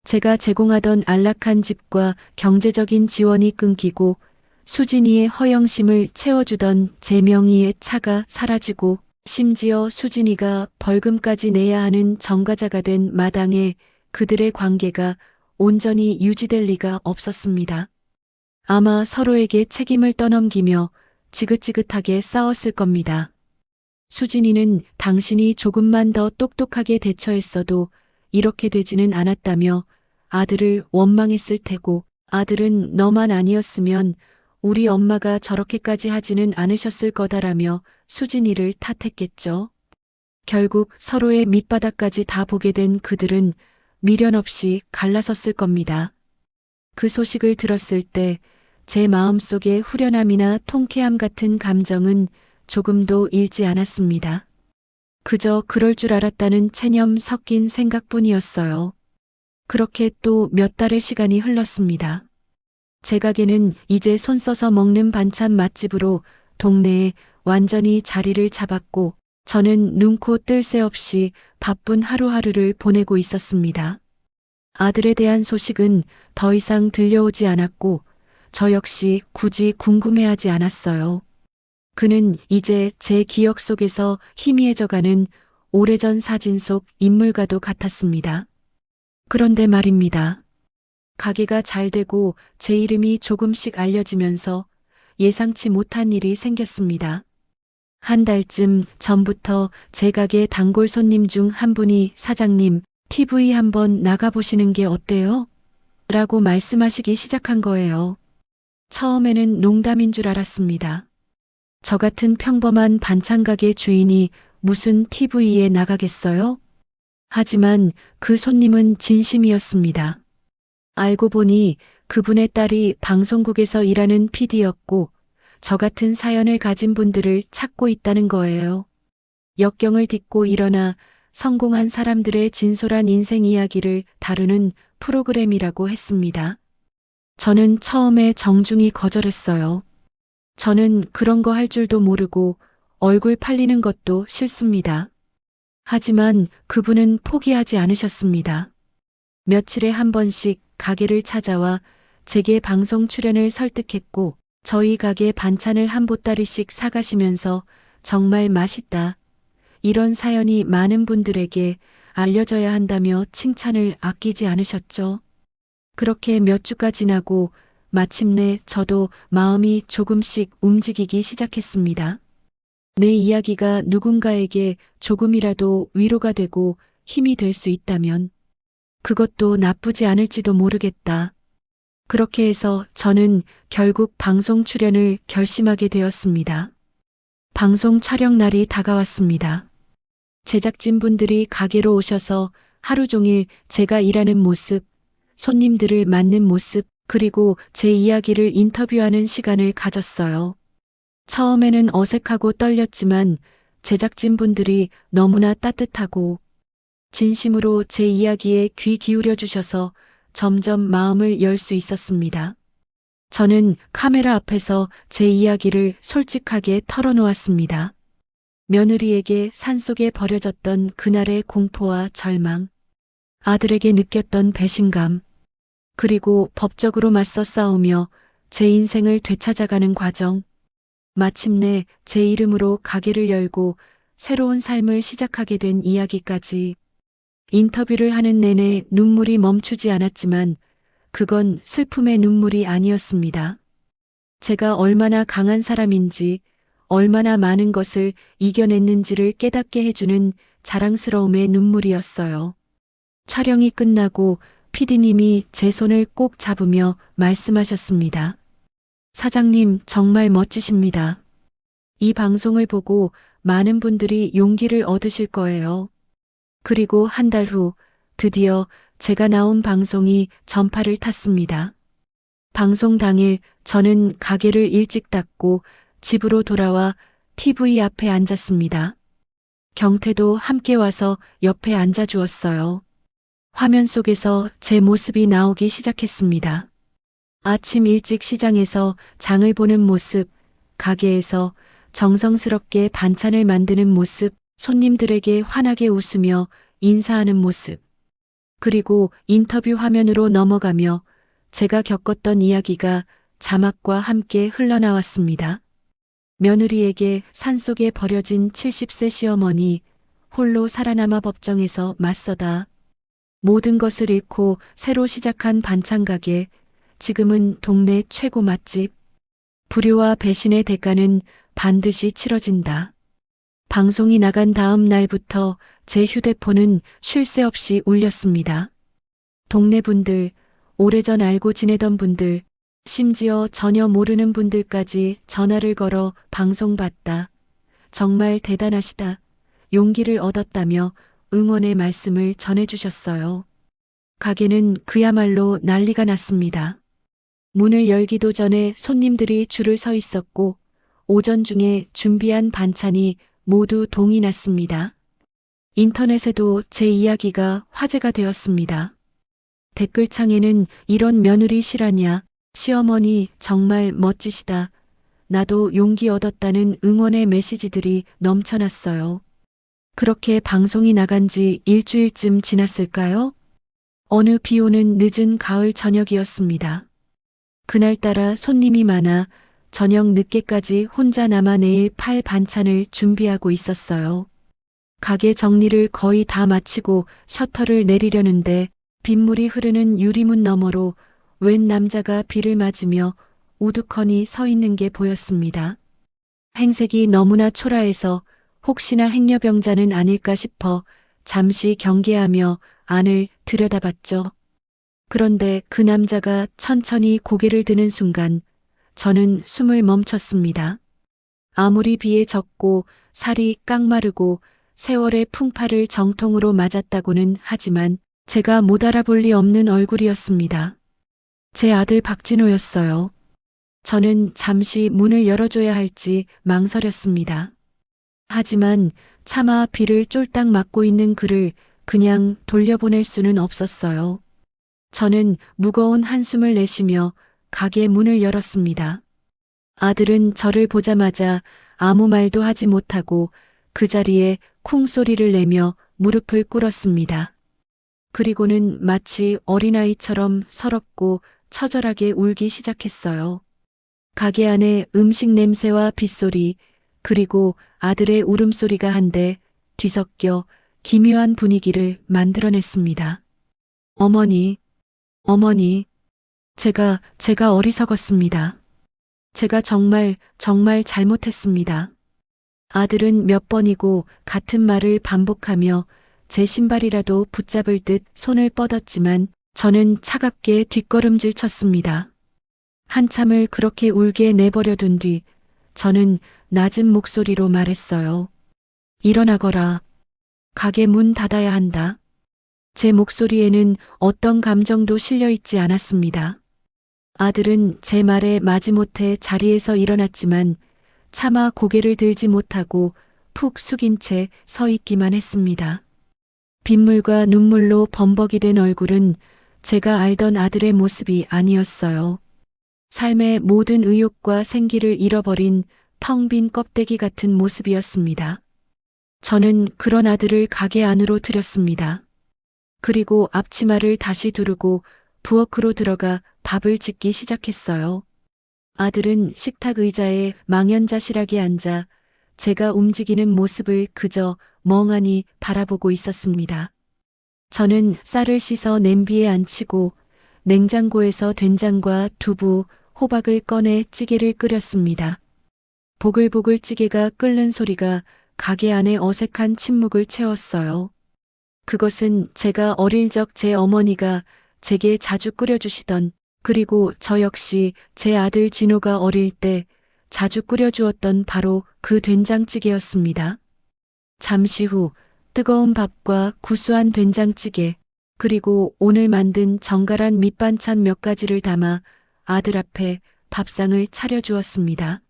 제가 제공하던 안락한 집과 경제적인 지원이 끊기고 수진이의 허영심을 채워주던 제 명의의 차가 사라지고 심지어 수진이가 벌금까지 내야 하는 전과자가 된 마당에 그들의 관계가 온전히 유지될 리가 없었습니다. 아마 서로에게 책임을 떠넘기며 지긋지긋하게 싸웠을 겁니다. 수진이는 당신이 조금만 더 똑똑하게 대처했어도 이렇게 되지는 않았다며 아들을 원망했을 테고 아들은 너만 아니었으면 우리 엄마가 저렇게까지 하지는 않으셨을 거다라며 수진이를 탓했겠죠. 결국 서로의 밑바닥까지 다 보게 된 그들은 미련 없이 갈라섰을 겁니다. 그 소식을 들었을 때 제 마음속의 후련함이나 통쾌함 같은 감정은 조금도 일지 않았습니다. 그저 그럴 줄 알았다는 체념 섞인 생각뿐이었어요. 그렇게 또 몇 달의 시간이 흘렀습니다. 제 가게는 이제 손 써서 먹는 반찬 맛집으로 동네에 완전히 자리를 잡았고 저는 눈코 뜰 새 없이 바쁜 하루하루를 보내고 있었습니다. 아들에 대한 소식은 더 이상 들려오지 않았고 저 역시 굳이 궁금해하지 않았어요. 그는 이제 제 기억 속에서 희미해져가는 오래전 사진 속 인물과도 같았습니다. 그런데 말입니다. 가게가 잘 되고 제 이름이 조금씩 알려지면서 예상치 못한 일이 생겼습니다. 한 달쯤 전부터 제 가게 단골 손님 중 한 분이 사장님, TV 한번 나가보시는 게 어때요? 라고 말씀하시기 시작한 거예요. 처음에는 농담인 줄 알았습니다. 저 같은 평범한 반찬가게 주인이 무슨 TV에 나가겠어요? 하지만 그 손님은 진심이었습니다. 알고 보니 그분의 딸이 방송국에서 일하는 PD였고 저 같은 사연을 가진 분들을 찾고 있다는 거예요. 역경을 딛고 일어나 성공한 사람들의 진솔한 인생 이야기를 다루는 프로그램이라고 했습니다. 저는 처음에 정중히 거절했어요. 저는 그런 거 할 줄도 모르고 얼굴 팔리는 것도 싫습니다. 하지만 그분은 포기하지 않으셨습니다. 며칠에 한 번씩 가게를 찾아와 제게 방송 출연을 설득했고 저희 가게 반찬을 한 보따리씩 사가시면서 정말 맛있다. 이런 사연이 많은 분들에게 알려져야 한다며 칭찬을 아끼지 않으셨죠. 그렇게 몇 주가 지나고 마침내 저도 마음이 조금씩 움직이기 시작했습니다. 내 이야기가 누군가에게 조금이라도 위로가 되고 힘이 될 수 있다면 그것도 나쁘지 않을지도 모르겠다. 그렇게 해서 저는 결국 방송 출연을 결심하게 되었습니다. 방송 촬영 날이 다가왔습니다. 제작진분들이 가게로 오셔서 하루 종일 제가 일하는 모습, 손님들을 맞는 모습, 그리고 제 이야기를 인터뷰하는 시간을 가졌어요. 처음에는 어색하고 떨렸지만 제작진분들이 너무나 따뜻하고 진심으로 제 이야기에 귀 기울여 주셔서 점점 마음을 열 수 있었습니다. 저는 카메라 앞에서 제 이야기를 솔직하게 털어놓았습니다. 며느리에게 산속에 버려졌던 그날의 공포와 절망, 아들에게 느꼈던 배신감, 그리고 법적으로 맞서 싸우며 제 인생을 되찾아가는 과정, 마침내 제 이름으로 가게를 열고 새로운 삶을 시작하게 된 이야기까지. 인터뷰를 하는 내내 눈물이 멈추지 않았지만 그건 슬픔의 눈물이 아니었습니다. 제가 얼마나 강한 사람인지, 얼마나 많은 것을 이겨냈는지를 깨닫게 해주는 자랑스러움의 눈물이었어요. 촬영이 끝나고 PD님이 제 손을 꼭 잡으며 말씀하셨습니다. 사장님, 정말 멋지십니다. 이 방송을 보고 많은 분들이 용기를 얻으실 거예요. 그리고 한 달 후 드디어 제가 나온 방송이 전파를 탔습니다. 방송 당일 저는 가게를 일찍 닫고 집으로 돌아와 TV 앞에 앉았습니다. 경태도 함께 와서 옆에 앉아주었어요. 화면 속에서 제 모습이 나오기 시작했습니다. 아침 일찍 시장에서 장을 보는 모습, 가게에서 정성스럽게 반찬을 만드는 모습, 손님들에게 환하게 웃으며 인사하는 모습, 그리고 인터뷰 화면으로 넘어가며 제가 겪었던 이야기가 자막과 함께 흘러나왔습니다. 며느리에게 산속에 버려진 70세 시어머니, 홀로 살아남아 법정에서 맞서다. 모든 것을 잃고 새로 시작한 반찬가게, 지금은 동네 최고 맛집. 불효와 배신의 대가는 반드시 치러진다. 방송이 나간 다음 날부터 제 휴대폰은 쉴 새 없이 울렸습니다. 동네 분들, 오래전 알고 지내던 분들, 심지어 전혀 모르는 분들까지 전화를 걸어 방송 봤다. 정말 대단하시다. 용기를 얻었다며 응원의 말씀을 전해주셨어요. 가게는 그야말로 난리가 났습니다. 문을 열기도 전에 손님들이 줄을 서 있었고 오전 중에 준비한 반찬이 모두 동이 났습니다. 인터넷에도 제 이야기가 화제가 되었습니다. 댓글창에는 이런 며느리 실하냐, 시어머니 정말 멋지시다, 나도 용기 얻었다는 응원의 메시지들이 넘쳐났어요. 그렇게 방송이 나간 지 일주일쯤 지났을까요? 어느 비 오는 늦은 가을 저녁이었습니다. 그날따라 손님이 많아 저녁 늦게까지 혼자 남아 내일 팔 반찬을 준비하고 있었어요. 가게 정리를 거의 다 마치고 셔터를 내리려는데 빗물이 흐르는 유리문 너머로 웬 남자가 비를 맞으며 우두커니 서 있는 게 보였습니다. 행색이 너무나 초라해서 혹시나 행여병자는 아닐까 싶어 잠시 경계하며 안을 들여다봤죠. 그런데 그 남자가 천천히 고개를 드는 순간 저는 숨을 멈췄습니다. 아무리 비에 젖고 살이 깡마르고 세월의 풍파를 정통으로 맞았다고는 하지만 제가 못 알아볼 리 없는 얼굴이었습니다. 제 아들 박진호였어요. 저는 잠시 문을 열어줘야 할지 망설였습니다. 하지만 차마 비를 쫄딱 맞고 있는 그를 그냥 돌려보낼 수는 없었어요. 저는 무거운 한숨을 내쉬며 가게 문을 열었습니다. 아들은 저를 보자마자 아무 말도 하지 못하고 그 자리에 쿵 소리를 내며 무릎을 꿇었습니다. 그리고는 마치 어린아이처럼 서럽고 처절하게 울기 시작했어요. 가게 안에 음식 냄새와 빗소리 그리고 아들의 울음소리가 한데 뒤섞여 기묘한 분위기를 만들어냈습니다. 어머니, 어머니, 제가 어리석었습니다. 제가 정말 잘못했습니다. 아들은 몇 번이고 같은 말을 반복하며 제 신발이라도 붙잡을 듯 손을 뻗었지만 저는 차갑게 뒷걸음질 쳤습니다. 한참을 그렇게 울게 내버려둔 뒤 저는 낮은 목소리로 말했어요. 일어나거라. 가게 문 닫아야 한다. 제 목소리에는 어떤 감정도 실려 있지 않았습니다. 아들은 제 말에 마지못해 자리에서 일어났지만 차마 고개를 들지 못하고 푹 숙인 채 서 있기만 했습니다. 빗물과 눈물로 범벅이 된 얼굴은 제가 알던 아들의 모습이 아니었어요. 삶의 모든 의욕과 생기를 잃어버린 텅 빈 껍데기 같은 모습이었습니다. 저는 그런 아들을 가게 안으로 들였습니다. 그리고 앞치마를 다시 두르고 부엌으로 들어가 밥을 짓기 시작했어요. 아들은 식탁 의자에 망연자실하게 앉아 제가 움직이는 모습을 그저 멍하니 바라보고 있었습니다. 저는 쌀을 씻어 냄비에 안치고 냉장고에서 된장과 두부, 호박을 꺼내 찌개를 끓였습니다. 보글보글 찌개가 끓는 소리가 가게 안에 어색한 침묵을 채웠어요. 그것은 제가 어릴 적 제 어머니가 제게 자주 끓여주시던 그리고 저 역시 제 아들 진호가 어릴 때 자주 끓여주었던 바로 그 된장찌개였습니다. 잠시 후 뜨거운 밥과 구수한 된장찌개 그리고 오늘 만든 정갈한 밑반찬 몇 가지를 담아 아들 앞에 밥상을 차려주었습니다.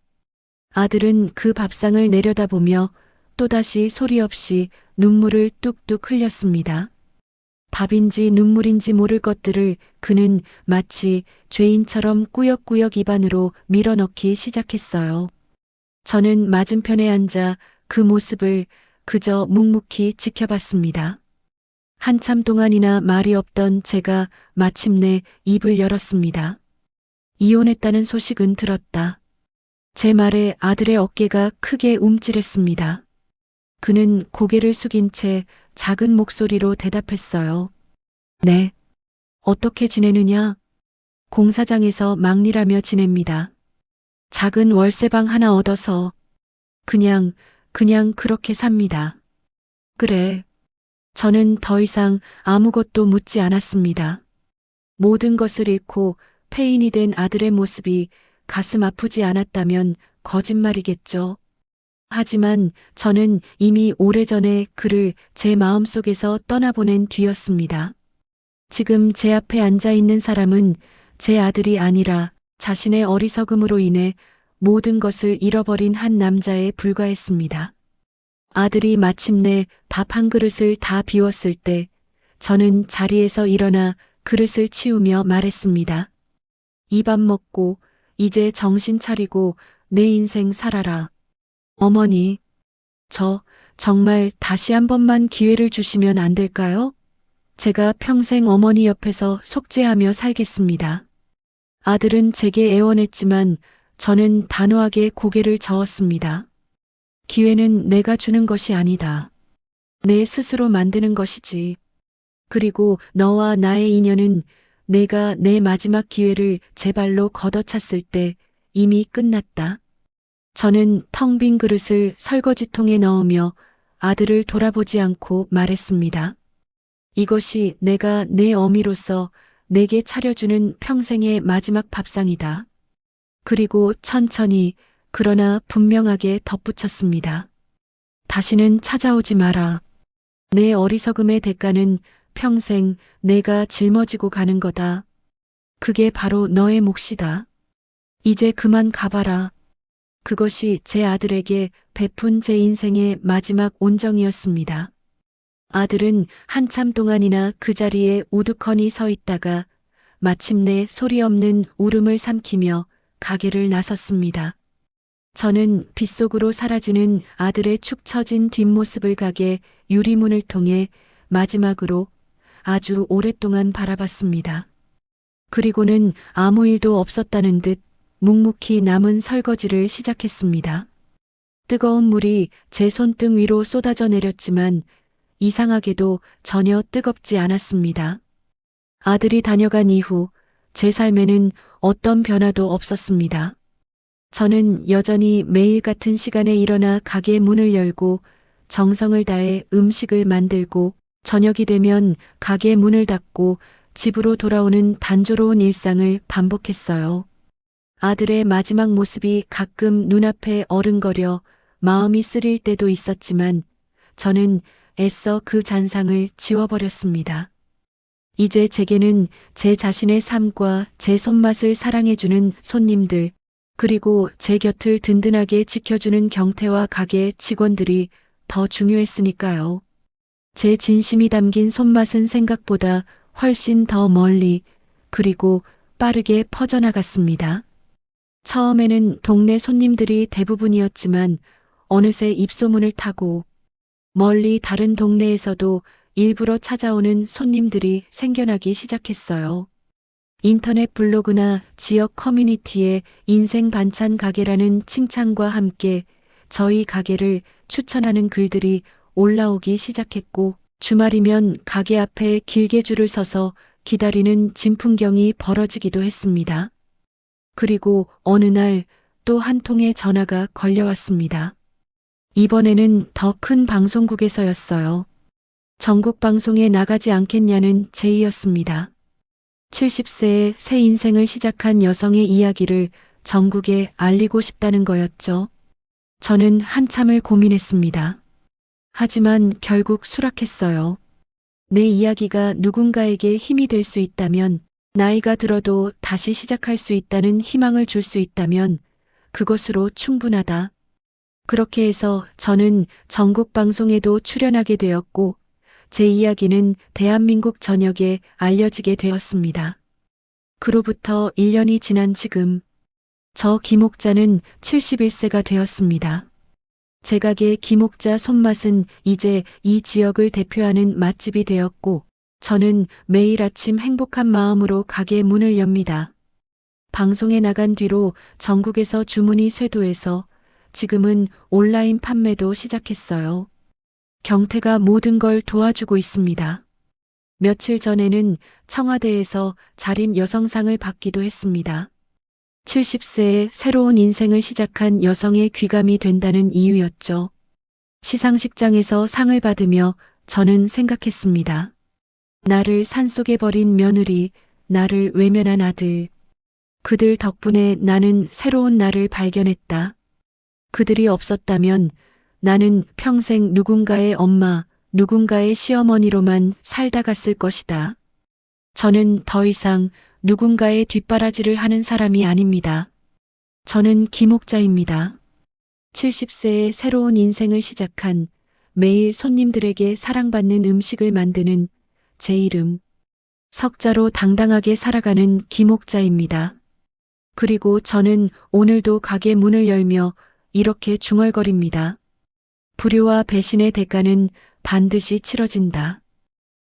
아들은 그 밥상을 내려다보며 또다시 소리 없이 눈물을 뚝뚝 흘렸습니다. 밥인지 눈물인지 모를 것들을 그는 마치 죄인처럼 꾸역꾸역 입안으로 밀어넣기 시작했어요. 저는 맞은편에 앉아 그 모습을 그저 묵묵히 지켜봤습니다. 한참 동안이나 말이 없던 제가 마침내 입을 열었습니다. 이혼했다는 소식은 들었다. 제 말에 아들의 어깨가 크게 움찔했습니다. 그는 고개를 숙인 채 작은 목소리로 대답했어요. 네. 어떻게 지내느냐? 공사장에서 막일하며 지냅니다. 작은 월세방 하나 얻어서 그냥 그렇게 삽니다. 그래. 저는 더 이상 아무것도 묻지 않았습니다. 모든 것을 잃고 폐인이 된 아들의 모습이 가슴 아프지 않았다면 거짓말이겠죠. 하지만 저는 이미 오래전에 그를 제 마음속에서 떠나보낸 뒤였습니다. 지금 제 앞에 앉아 있는 사람은 제 아들이 아니라 자신의 어리석음으로 인해 모든 것을 잃어버린 한 남자에 불과했습니다. 아들이 마침내 밥 한 그릇을 다 비웠을 때 저는 자리에서 일어나 그릇을 치우며 말했습니다. 이 밥 먹고 이제 정신 차리고 내 인생 살아라. 어머니, 저 정말 다시 한 번만 기회를 주시면 안 될까요? 제가 평생 어머니 옆에서 속죄하며 살겠습니다. 아들은 제게 애원했지만 저는 단호하게 고개를 저었습니다. 기회는 내가 주는 것이 아니다. 내 스스로 만드는 것이지. 그리고 너와 나의 인연은 내가 내 마지막 기회를 제 발로 걷어찼을 때 이미 끝났다. 저는 텅 빈 그릇을 설거지통에 넣으며 아들을 돌아보지 않고 말했습니다. 이것이 내가 내 어미로서 내게 차려주는 평생의 마지막 밥상이다. 그리고 천천히 그러나 분명하게 덧붙였습니다. 다시는 찾아오지 마라. 내 어리석음의 대가는 평생 내가 짊어지고 가는 거다. 그게 바로 너의 몫이다. 이제 그만 가봐라. 그것이 제 아들에게 베푼 제 인생의 마지막 온정이었습니다. 아들은 한참 동안이나 그 자리에 우두커니 서 있다가 마침내 소리 없는 울음을 삼키며 가게를 나섰습니다. 저는 빗속으로 사라지는 아들의 축 처진 뒷모습을 가게 유리문을 통해 마지막으로 아주 오랫동안 바라봤습니다. 그리고는 아무 일도 없었다는 듯 묵묵히 남은 설거지를 시작했습니다. 뜨거운 물이 제 손등 위로 쏟아져 내렸지만 이상하게도 전혀 뜨겁지 않았습니다. 아들이 다녀간 이후 제 삶에는 어떤 변화도 없었습니다. 저는 여전히 매일 같은 시간에 일어나 가게 문을 열고 정성을 다해 음식을 만들고 저녁이 되면 가게 문을 닫고 집으로 돌아오는 단조로운 일상을 반복했어요. 아들의 마지막 모습이 가끔 눈앞에 어른거려 마음이 쓰릴 때도 있었지만 저는 애써 그 잔상을 지워버렸습니다. 이제 제게는 제 자신의 삶과 제 손맛을 사랑해주는 손님들, 그리고 제 곁을 든든하게 지켜주는 경태와 가게 직원들이 더 중요했으니까요. 제 진심이 담긴 손맛은 생각보다 훨씬 더 멀리, 그리고 빠르게 퍼져나갔습니다. 처음에는 동네 손님들이 대부분이었지만 어느새 입소문을 타고 멀리 다른 동네에서도 일부러 찾아오는 손님들이 생겨나기 시작했어요. 인터넷 블로그나 지역 커뮤니티에 인생 반찬 가게라는 칭찬과 함께 저희 가게를 추천하는 글들이 올라오기 시작했고 주말이면 가게 앞에 길게 줄을 서서 기다리는 진풍경이 벌어지기도 했습니다. 그리고 어느 날 또 한 통의 전화가 걸려왔습니다. 이번에는 더 큰 방송국에서였어요. 전국 방송에 나가지 않겠냐는 제의였습니다. 70세에 새 인생을 시작한 여성의 이야기를 전국에 알리고 싶다는 거였죠. 저는 한참을 고민했습니다. 하지만 결국 수락했어요. 내 이야기가 누군가에게 힘이 될 수 있다면, 나이가 들어도 다시 시작할 수 있다는 희망을 줄 수 있다면 그것으로 충분하다. 그렇게 해서 저는 전국 방송에도 출연하게 되었고 제 이야기는 대한민국 전역에 알려지게 되었습니다. 그로부터 1년이 지난 지금 저 김옥자는 71세가 되었습니다. 제 가게 김옥자 손맛은 이제 이 지역을 대표하는 맛집이 되었고 저는 매일 아침 행복한 마음으로 가게 문을 엽니다. 방송에 나간 뒤로 전국에서 주문이 쇄도해서 지금은 온라인 판매도 시작했어요. 경태가 모든 걸 도와주고 있습니다. 며칠 전에는 청와대에서 자림 여성상을 받기도 했습니다. 70세에 새로운 인생을 시작한 여성의 귀감이 된다는 이유였죠. 시상식장에서 상을 받으며 저는 생각했습니다. 나를 산속에 버린 며느리, 나를 외면한 아들. 그들 덕분에 나는 새로운 나를 발견했다. 그들이 없었다면 나는 평생 누군가의 엄마, 누군가의 시어머니로만 살다 갔을 것이다. 저는 더 이상 누군가의 뒷바라지를 하는 사람이 아닙니다. 저는 김옥자입니다. 70세에 새로운 인생을 시작한 매일 손님들에게 사랑받는 음식을 만드는 제 이름, 석자로 당당하게 살아가는 김옥자입니다. 그리고 저는 오늘도 가게 문을 열며 이렇게 중얼거립니다. 불효와 배신의 대가는 반드시 치러진다.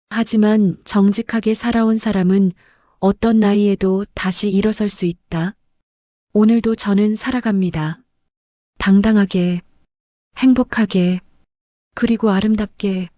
하지만 정직하게 살아온 사람은 어떤 나이에도 다시 일어설 수 있다. 오늘도 저는 살아갑니다. 당당하게, 행복하게, 그리고 아름답게.